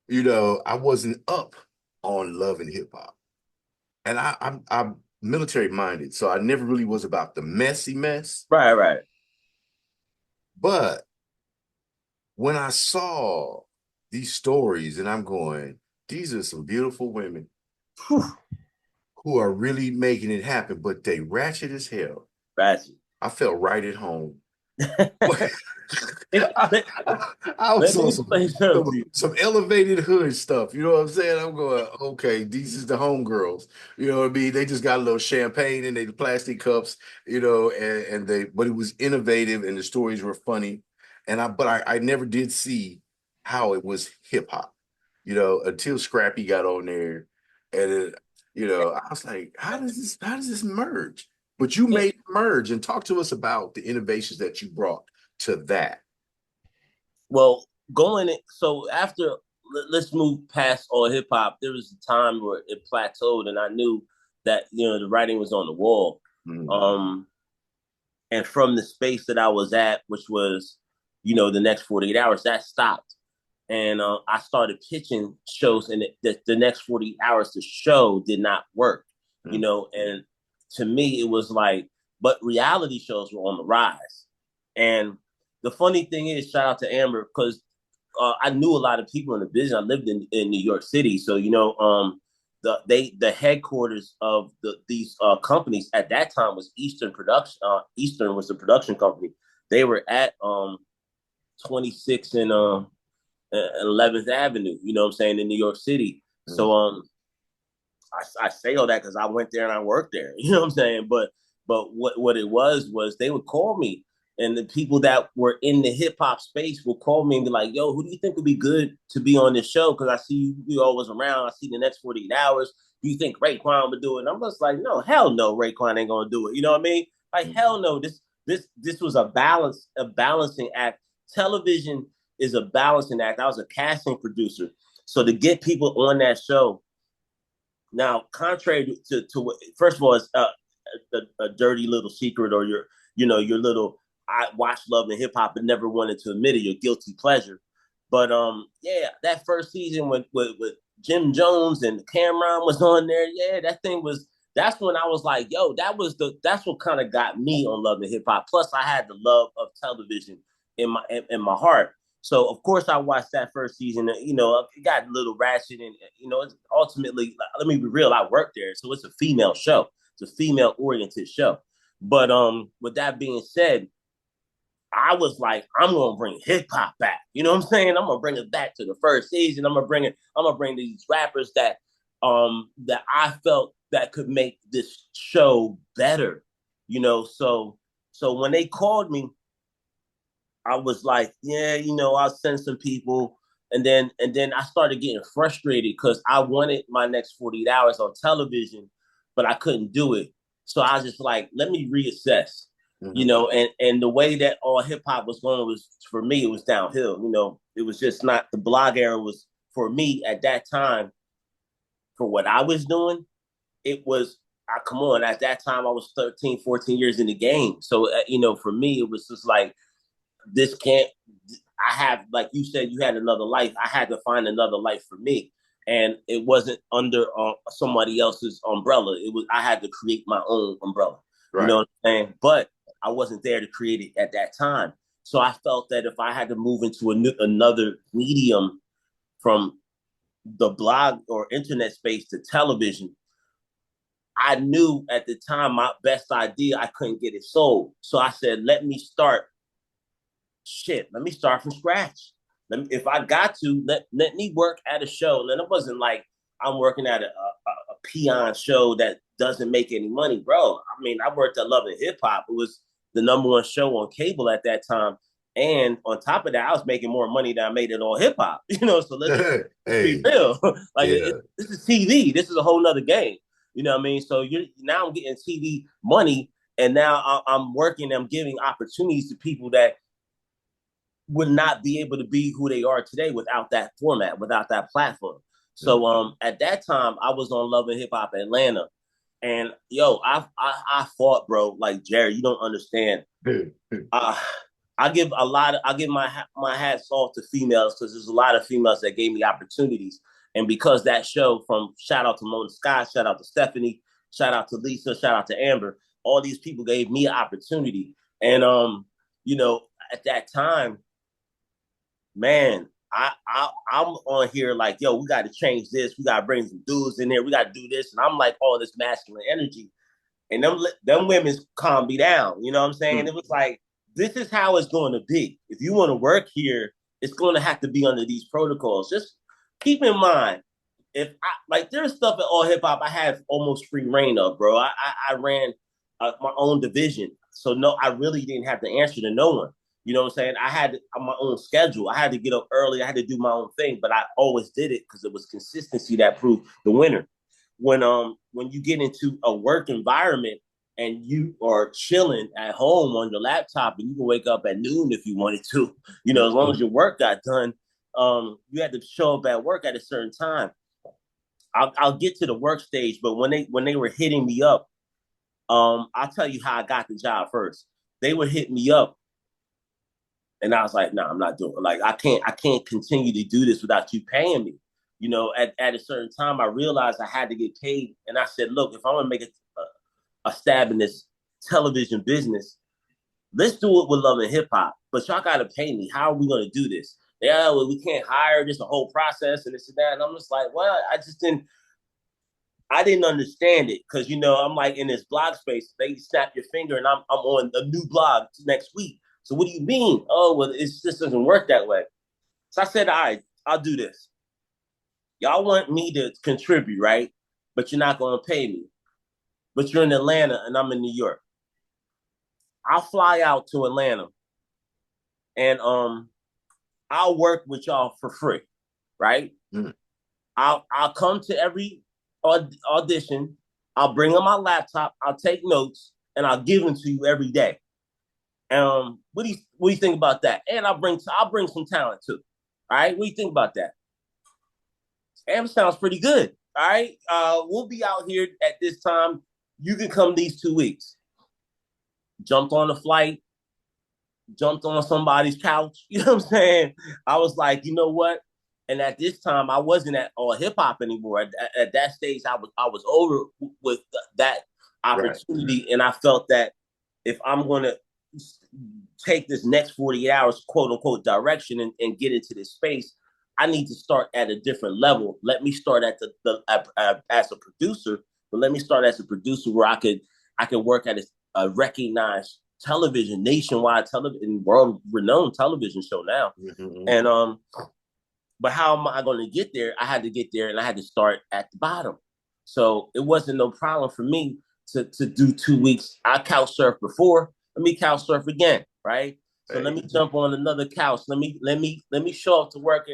Speaker 4: You know, I wasn't up on Love and Hip Hop, and I'm military minded, so I never really was about the messy mess.
Speaker 5: Right.
Speaker 4: But when I saw these stories, and I'm going, these are some beautiful women who are really making it happen, but they ratchet as hell.
Speaker 5: Ratchet.
Speaker 4: I felt right at home. I was on some elevated hood stuff. You know what I'm saying? I'm going, okay, these is the homegirls. You know what I mean? They just got a little champagne in their plastic cups, you know, but it was innovative and the stories were funny. But I never did see how it was hip hop, you know, until Scrappy got on there. And you know, I was like, how does this merge? But you made it merge, and talk to us about the innovations that you brought to that.
Speaker 5: Well, so after, let's move past AllHipHop. There was a time where it plateaued, and I knew that, you know, the writing was on the wall. Mm-hmm. And from the space that I was at, which was, you know, the next 48 hours, that stopped. And I started pitching shows, and the next 48 hours, the show did not work, you know, and to me, it was like, but reality shows were on the rise. And the funny thing is, shout out to Amber, because I knew a lot of people in the business. I lived in New York City. So, the headquarters of these companies at that time was Eastern Production. Eastern was the production company. They were at 26th and 11th Avenue, you know what I'm saying, in New York City. Mm-hmm. So I say all that because I went there and I worked there, you know what I'm saying? But what it was they would call me, and the people that were in the hip hop space would call me and be like, yo, who do you think would be good to be on this show? Because I see you always around. I see the next 48 hours. Do you think Raekwon would do it? And I'm just like, no, hell no, Raekwon ain't going to do it. You know what I mean? Like, hell no. This was a balancing act. Television is a balancing act. I was a casting producer. So to get people on that show, now, contrary to what, first of all, it's a dirty little secret, or your little, I watched Love and Hip Hop and never wanted to admit it, your guilty pleasure. But yeah, that first season with Jim Jones and Cameron was on there. Yeah, that's when I was like, yo, that's what kind of got me on Love and Hip Hop. Plus, I had the love of television in my heart. So, of course, I watched that first season. You know, it got a little ratchet. And, you know, it's ultimately, let me be real, I worked there. So it's a female show. It's a female-oriented show. But with that being said, I was like, I'm going to bring hip-hop back. You know what I'm saying? I'm going to bring it back to the first season. I'm going to bring these rappers that I felt that could make this show better. You know, so when they called me, I was like, yeah, you know, I'll send some people. And then I started getting frustrated because I wanted my next 48 hours on television, but I couldn't do it. So I was just like, let me reassess, you know, and the way that AllHipHop was going was, for me, it was downhill. You know, it was just not, the blog era was, for me at that time, for what I was doing, it was, come on, at that time I was 13, 14 years in the game. So, you know, for me, it was just like, I have, like you said, you had another life. I had to find another life for me. And it wasn't under somebody else's umbrella. I had to create my own umbrella. Right. You know what I'm saying? But I wasn't there to create it at that time. So I felt that if I had to move into another medium from the blog or internet space to television, I knew at the time my best idea, I couldn't get it sold. So I said, let me start from scratch. If I got to, let me work at a show. And it wasn't like I'm working at a peon show that doesn't make any money, bro. I mean, I worked at Love and Hip Hop. It was the #1 show on cable at that time. And on top of that, I was making more money than I made at AllHipHop. You know, so let's be real. This is TV. This is a whole nother game. You know what I mean? So now I'm getting TV money, and now I'm working. I'm giving opportunities to people that would not be able to be who they are today without that format, without that platform. So at that time, I was on Love and Hip Hop Atlanta, and yo, I fought, bro. Like, Jerry, you don't understand. I give my hats off to females, because there's a lot of females that gave me opportunities, and because that show, from shout out to Mona Scott, shout out to Stephanie, shout out to Lisa, shout out to Amber, all these people gave me an opportunity, and you know, at that time, man, I'm on here like, yo, we got to change this. We got to bring some dudes in here. We got to do this. And I'm like, all this masculine energy. And them women calm me down. You know what I'm saying? It was like, this is how it's going to be. If you want to work here, it's going to have to be under these protocols. Just keep in mind, there's stuff at AllHipHop I have almost free reign of, bro. I ran my own division. So no, I really didn't have to answer to no one. You know what I'm saying? I had my own schedule. I had to get up early. I had to do my own thing, but I always did it because it was consistency that proved the winner. When you get into a work environment and you are chilling at home on your laptop, and you can wake up at noon if you wanted to, you know, as long as your work got done, you had to show up at work at a certain time. I'll get to the work stage, but when they were hitting me up, I'll tell you how I got the job first. They would hit me up, and I was like, nah, I'm not doing it. Like, I can't continue to do this without you paying me. You know, at a certain time, I realized I had to get paid. And I said, look, if I'm going to make a stab in this television business. Let's do it with love and hip hop, but y'all got to pay me. How are we going to do this? Yeah, well, we can't hire. Just a whole process and this and that. And I'm just like, well, I didn't understand it because, you know, I'm like in this blog space. They snap your finger and I'm on a new blog next week. So what do you mean? Oh, well, it just doesn't work that way. So I said, all right, I'll do this. Y'all want me to contribute, right? But you're not going to pay me. But you're in Atlanta and I'm in New York. I'll fly out to Atlanta and I'll work with y'all for free, right? Mm. I'll come to every audition. I'll bring on my laptop. I'll take notes and I'll give them to you every day. What do you think about that? And I'll bring some talent too. All right, what do you think about that? And it sounds pretty good. All right, we'll be out here at this time. You can come these 2 weeks. Jumped on a flight, jumped on somebody's couch. You know what I'm saying? I was like, you know what? And at this time, I wasn't at AllHipHop anymore. At that stage, I was over with that opportunity, right. And I felt that if I'm going to take this next 48 hours, quote unquote, direction and get into this space, I need to start at a different level. Let me start at as a producer, but let me start as a producer where I could work at a recognized television, nationwide television, world-renowned television show now. Mm-hmm. And but how am I going to get there? I had to get there, and I had to start at the bottom. So it wasn't no problem for me to do 2 weeks. I couch surfed before. Let me couch surf again, right? So let me jump on another couch. Let me show up to work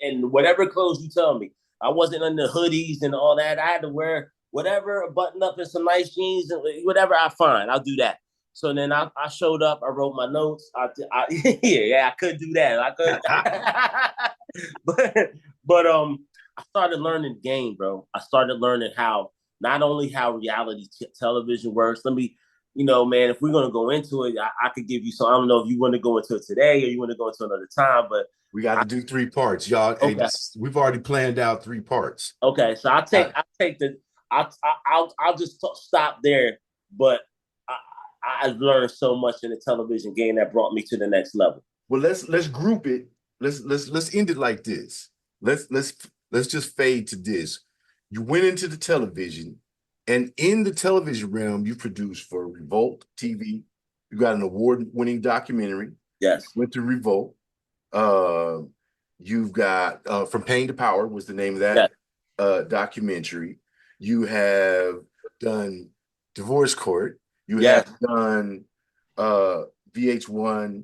Speaker 5: and whatever clothes you tell me. I wasn't in the hoodies and all that. I had to wear whatever, a button up and some nice jeans and whatever I find. I'll do that. So then I showed up. I wrote my notes. I could do that. I could, but I started learning the game, bro. I started learning not only how reality television works. Let me, you know, man, if we're gonna go into it, I could give you some. I don't know if you want to go into it today or you want to go into another time, but
Speaker 6: we got to do 3 parts, y'all. Okay. Hey, we've already planned out 3 parts.
Speaker 5: Okay, so I'll just stop there, but I learned so much in the television game that brought me to the next level.
Speaker 6: Well, let's group it. Let's end it like this. Let's just fade to this. You went into the television, and in the television realm, you produced for Revolt TV. You got an award-winning documentary.
Speaker 5: Yes.
Speaker 6: Went to Revolt. You've got From Pain to Power was the name of that documentary. You have done Divorce Court. You have done VH1,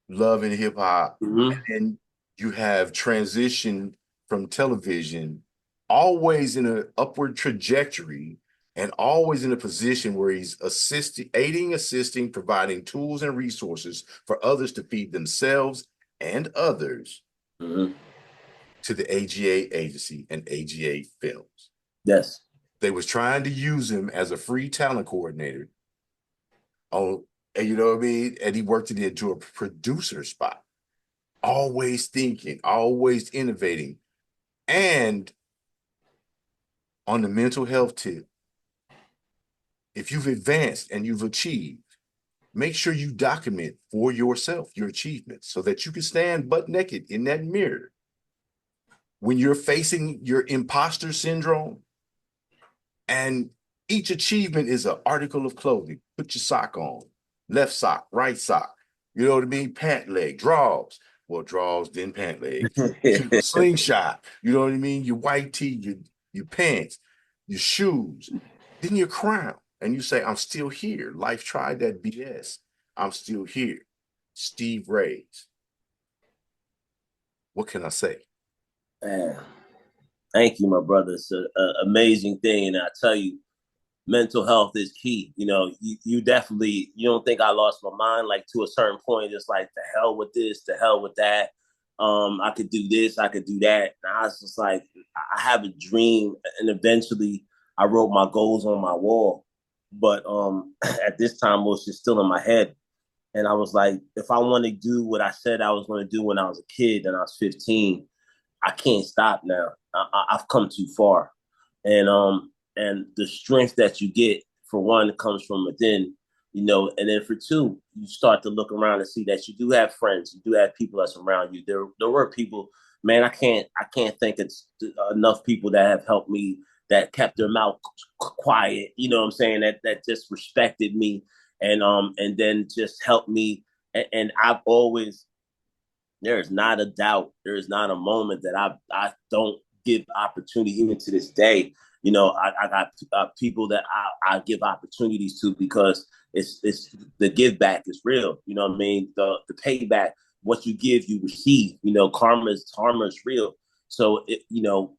Speaker 6: Love and Hip Hop, and you have transitioned from television, always in an upward trajectory, and always in a position where he's assisting, providing tools and resources for others to feed themselves and others to the AGA agency and AGA Films.
Speaker 5: Yes.
Speaker 6: They was trying to use him as a free talent coordinator. And you know what I mean? And he worked it into a producer spot. Always thinking, always innovating. And on the mental health tip, if you've advanced and you've achieved, make sure you document for yourself your achievements so that you can stand butt naked in that mirror. When you're facing your imposter syndrome, and each achievement is an article of clothing. Put your sock on, left sock, right sock. You know what I mean? Pant leg, draws. Well, draws, then pant leg. Slingshot. You know what I mean? Your white tee, your pants, your shoes, then your crown. And you say, I'm still here. Life tried that BS. I'm still here. Steve Raze. What can I say?
Speaker 5: Man. Thank you, my brother. It's an amazing thing. And I tell you, mental health is key. You know, you definitely, you don't think I lost my mind, like to a certain point, it's like, the hell with this, the hell with that. I could do this, I could do that. And I was just like, I have a dream. And eventually I wrote my goals on my wall. But at this time, it was just still in my head. And I was like, if I want to do what I said I was going to do when I was a kid and I was 15, I can't stop now. I've come too far. And and the strength that you get, for one, comes from within, you know, and then for two, you start to look around and see that you do have friends, you do have people that's around you. There were people, man, I can't think it's enough people that have helped me, that kept their mouth quiet, you know what I'm saying, that just respected me, and then just helped me. And I've always, there is not a doubt, there is not a moment that I don't give opportunity, even to this day. You know, I got people that I give opportunities to, because it's the give back is real. You know what I mean? The payback, what you give, you receive. You know, karma is real. So you know,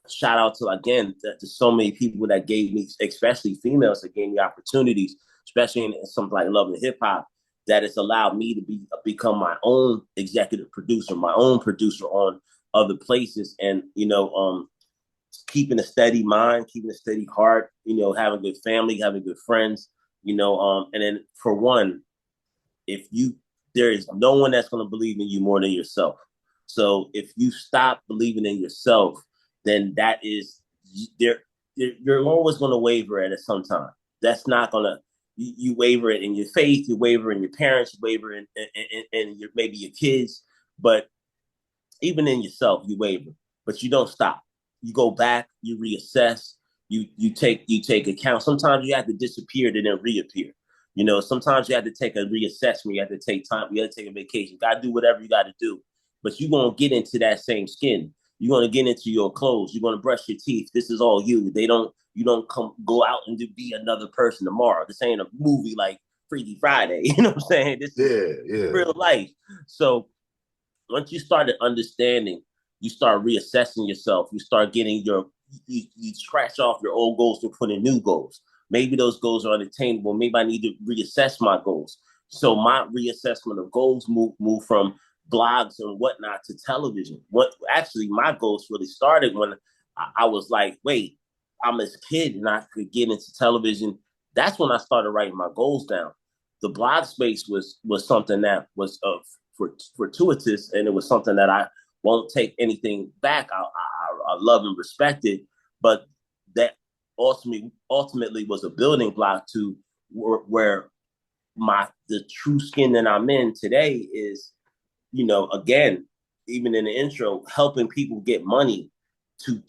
Speaker 5: shout out to, again, to so many people that gave me, especially females, that gave me opportunities, especially in something like Love and Hip Hop, that has allowed me to become my own executive producer, my own producer on other places, and you know, keeping a steady mind, keeping a steady heart, you know, having a good family, having good friends, you know, and then for one, there is no one that's going to believe in you more than yourself. So if you stop believing in yourself, then that is, you're always going to waver at it sometime. That's not going to, you waver in your faith, you waver in your parents, you waver in maybe your kids, but even in yourself, you waver, but you don't stop. You go back, you reassess, you take account. Sometimes you have to disappear to then reappear. You know, sometimes you have to take a reassessment. You have to take time. You have to take a vacation. You got to do whatever you got to do. But you're going to get into that same skin. You're going to get into your clothes. You're going to brush your teeth. This is all you. You don't go out and be another person tomorrow. This ain't a movie like Freaky Friday. You know what I'm saying? This is real life. So once you started understanding, you start reassessing yourself. You start getting you scratch off your old goals to put in new goals. Maybe those goals are unattainable. Maybe I need to reassess my goals. So my reassessment of goals move from blogs and whatnot to television. Actually, my goals really started when I was like, wait, I'm a kid and I could get into television. That's when I started writing my goals down. The blog space was something that was fortuitous, and it was something that I won't take anything back. I love and respect it, but that ultimately was a building block to where the true skin that I'm in today is, you know, again, even in the intro, helping people get money to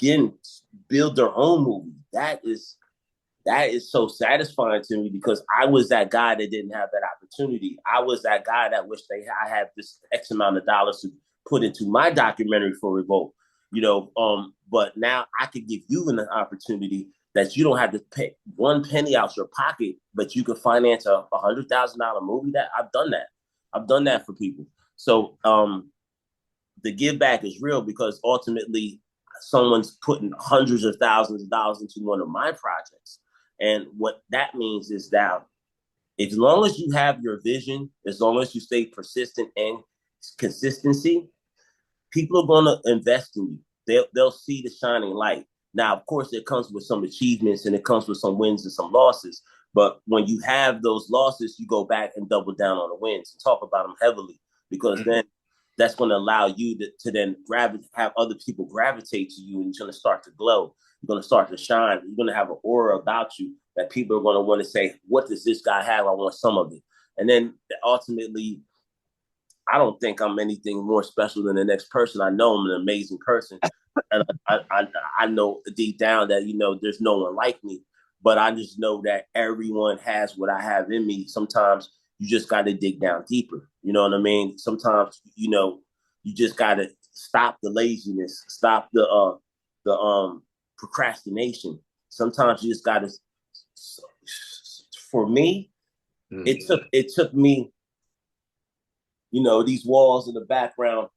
Speaker 5: build their own movie. That is so satisfying to me, because I was that guy that didn't have that opportunity. I was that guy that wished I had this X amount of dollars to put into my documentary for Revolt, you know. But now I could give you an opportunity that you don't have to pay one penny out your pocket, but you can finance a $100,000 movie. That I've done that for people. So the give back is real, because ultimately someone's putting hundreds of thousands of dollars into one of my projects. And what that means is that as long as you have your vision, as long as you stay persistent and consistency, people are going to invest in you. They'll see the shining light. Now, of course, it comes with some achievements and it comes with some wins and some losses. But when you have those losses, you go back and double down on the wins and talk about them heavily, because then that's going to allow you to then have other people gravitate to you, and you're going to start to glow. You're going to start to shine. You're going to have an aura about you that people are going to want to say, what does this guy have? I want some of it. And then ultimately, I don't think I'm anything more special than the next person. I know I'm an amazing person. And I know deep down that, you know, there's no one like me. But I just know that everyone has what I have in me. Sometimes you just got to dig down deeper. You know what I mean? Sometimes, you know, you just got to stop the laziness, stop the procrastination. Sometimes you just got to. For me, it took me. You know, these walls in the background,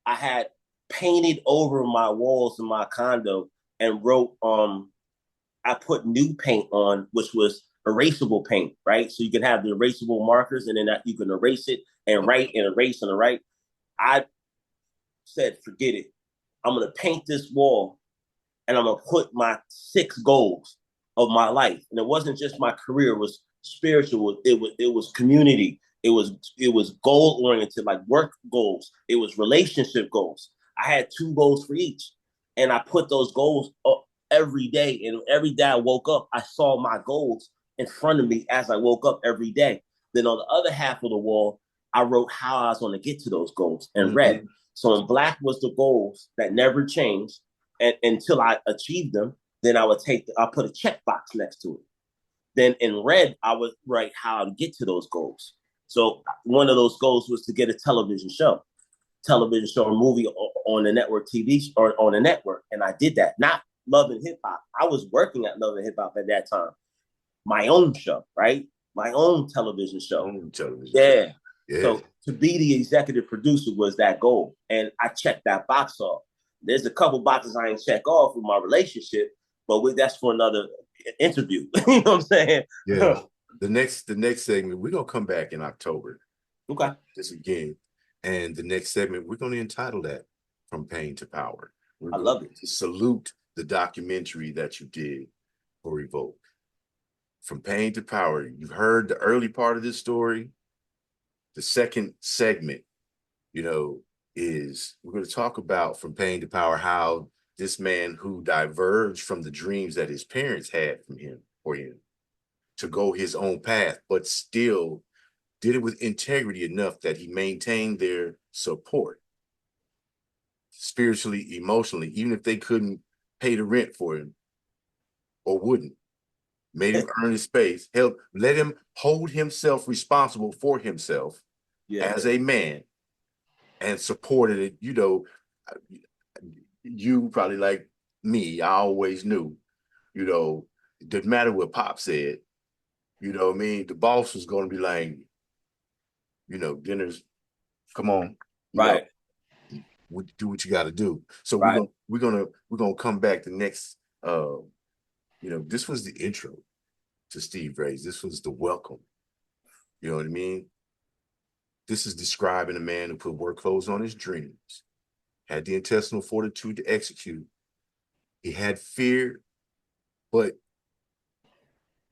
Speaker 5: I had painted over my walls in my condo and wrote. I put new paint on, which was erasable paint, right? So you can have the erasable markers, and then you can erase it and write and erase and write. I said, forget it. I'm going to paint this wall, and I'm going to put my 6 goals of my life. And it wasn't just my career. It was spiritual. It was community. It was goal oriented, like work goals. It was relationship goals. I had 2 goals for each. And I put those goals every day. And every day I woke up, I saw my goals in front of me as I woke up every day. Then on the other half of the wall, I wrote how I was going to get to those goals in red. So in black was the goals that never changed until I achieved them. Then I put a checkbox next to it. Then in red, I would write how to get to those goals. So one of those goals was to get a television show or movie on the network TV or on a network. And I did that, not Love and Hip Hop. I was working at Love and Hip Hop at that time. My own show, right? My own television show. Yeah. So to be the executive producer was that goal. And I checked that box off. There's a couple boxes I ain't check off with my relationship, but that's for another interview. You know what I'm saying?
Speaker 6: Yeah. The next segment, we're gonna come back in October.
Speaker 5: Okay.
Speaker 6: This again. And the next segment, we're gonna entitle that From Pain to Power.
Speaker 5: I love it.
Speaker 6: To salute the documentary that you did for Revolt. From Pain to Power. You heard the early part of this story. The second segment, is we're going to talk about From Pain to Power, how this man who diverged from the dreams that his parents had for him to go his own path, but still did it with integrity enough that he maintained their support spiritually, emotionally, even if they couldn't pay the rent for him or wouldn't. Made him earn his space, let him hold himself responsible for himself as a man, and supported it. You probably like me, I always knew, it didn't matter what Pop said, what I mean? The boss was going to be like, dinner's, come on.
Speaker 5: Right.
Speaker 6: Do what you got to do. So we're gonna come back the next, this was the intro to Steve Raze. This was the welcome. You know what I mean? This is describing a man who put work clothes on his dreams, had the intestinal fortitude to execute. He had fear, but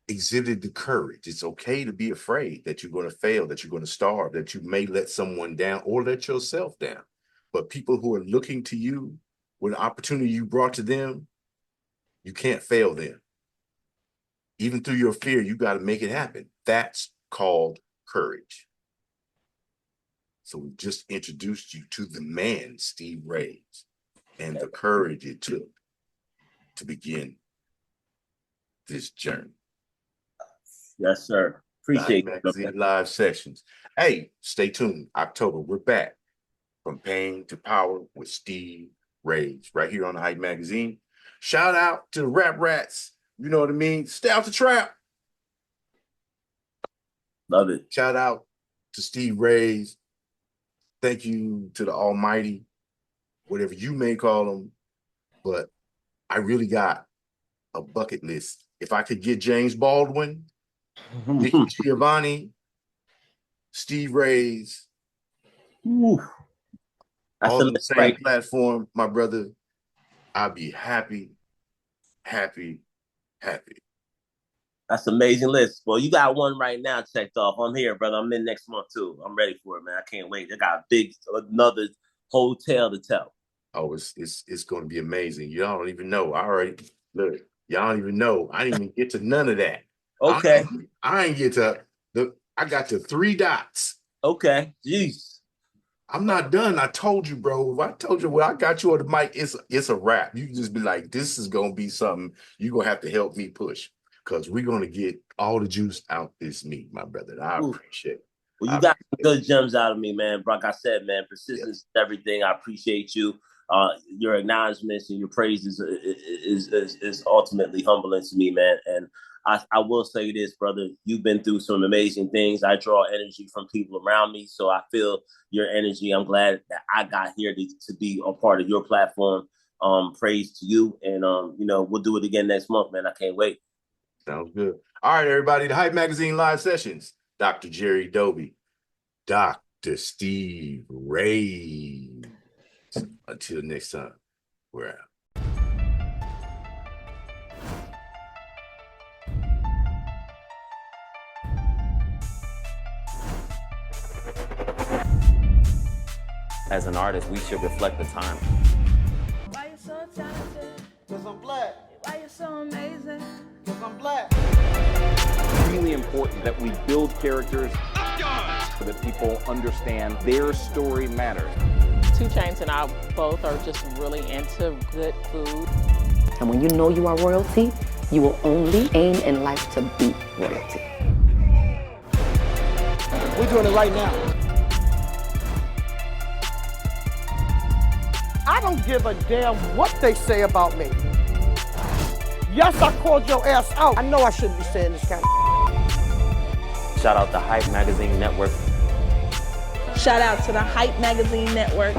Speaker 6: exhibited the courage. It's okay to be afraid that you're going to fail, that you're going to starve, that you may let someone down or let yourself down. But people who are looking to you with an opportunity you brought to them, you can't fail them. Even through your fear, you got to make it happen. That's called courage. So we just introduced you to the man, Steve Raze, and the courage it took to begin this journey.
Speaker 5: Yes, sir. Appreciate it.
Speaker 6: Magazine live sessions. Hey, stay tuned. October, we're back. From Pain to Power with Steve Raze, right here on the Hype Magazine. Shout out to the Rap Rats. You know what I mean? Stay out the trap.
Speaker 5: Love it.
Speaker 6: Shout out to Steve Raze. Thank you to the Almighty, whatever you may call him. But I really got a bucket list. If I could get James Baldwin, Nicky Giovanni, Steve Raze, all on the same platform, my brother, I'd be happy.
Speaker 5: That's an amazing list. Well, you got one right now checked off. I'm here, brother. I'm in next month too. I'm ready for it, man. I can't wait. I got another whole tale to tell.
Speaker 6: Oh, it's going to be amazing. Y'all don't even know. Y'all don't even know. I didn't even get to none of that.
Speaker 5: Okay.
Speaker 6: I ain't get to I got to 3 dots.
Speaker 5: Okay. Jeez.
Speaker 6: I'm not done. I told you, bro. If I told you, I got you on the mic, it's a wrap. You can just be like, this is going to be something you're going to have to help me push, because we're going to get all the juice out this meat, my brother. I appreciate it.
Speaker 5: Well, you got good gems out of me, man. Like I said, man, persistence is everything. I appreciate you. Your acknowledgments and your praises is ultimately humbling to me, man. And I will say this, brother, you've been through some amazing things. I draw energy from people around me, so I feel your energy. I'm glad that I got here to be a part of your platform. Praise to you. And, we'll do it again next month, man. I can't wait.
Speaker 6: Sounds good. All right, everybody, the Hype Magazine live sessions. Dr. Jerry Doby, Dr. Steve Raze. Until next time, we're out.
Speaker 7: As an artist, we should reflect the time.
Speaker 8: Why you so talented? 'Cause I'm black. Why Because I'm black.
Speaker 7: It's really important that we build characters so that people understand their story matters.
Speaker 9: 2 Chainz and I both are just really into good food.
Speaker 10: And when you know you are royalty, you will only aim in life to be royalty.
Speaker 8: We're doing it right now. I don't give a damn what they say about me. Yes, I called your ass out. I know I shouldn't be saying this kind of.
Speaker 7: Shout out to Hype Magazine Network.
Speaker 11: Shout out to the Hype Magazine Network.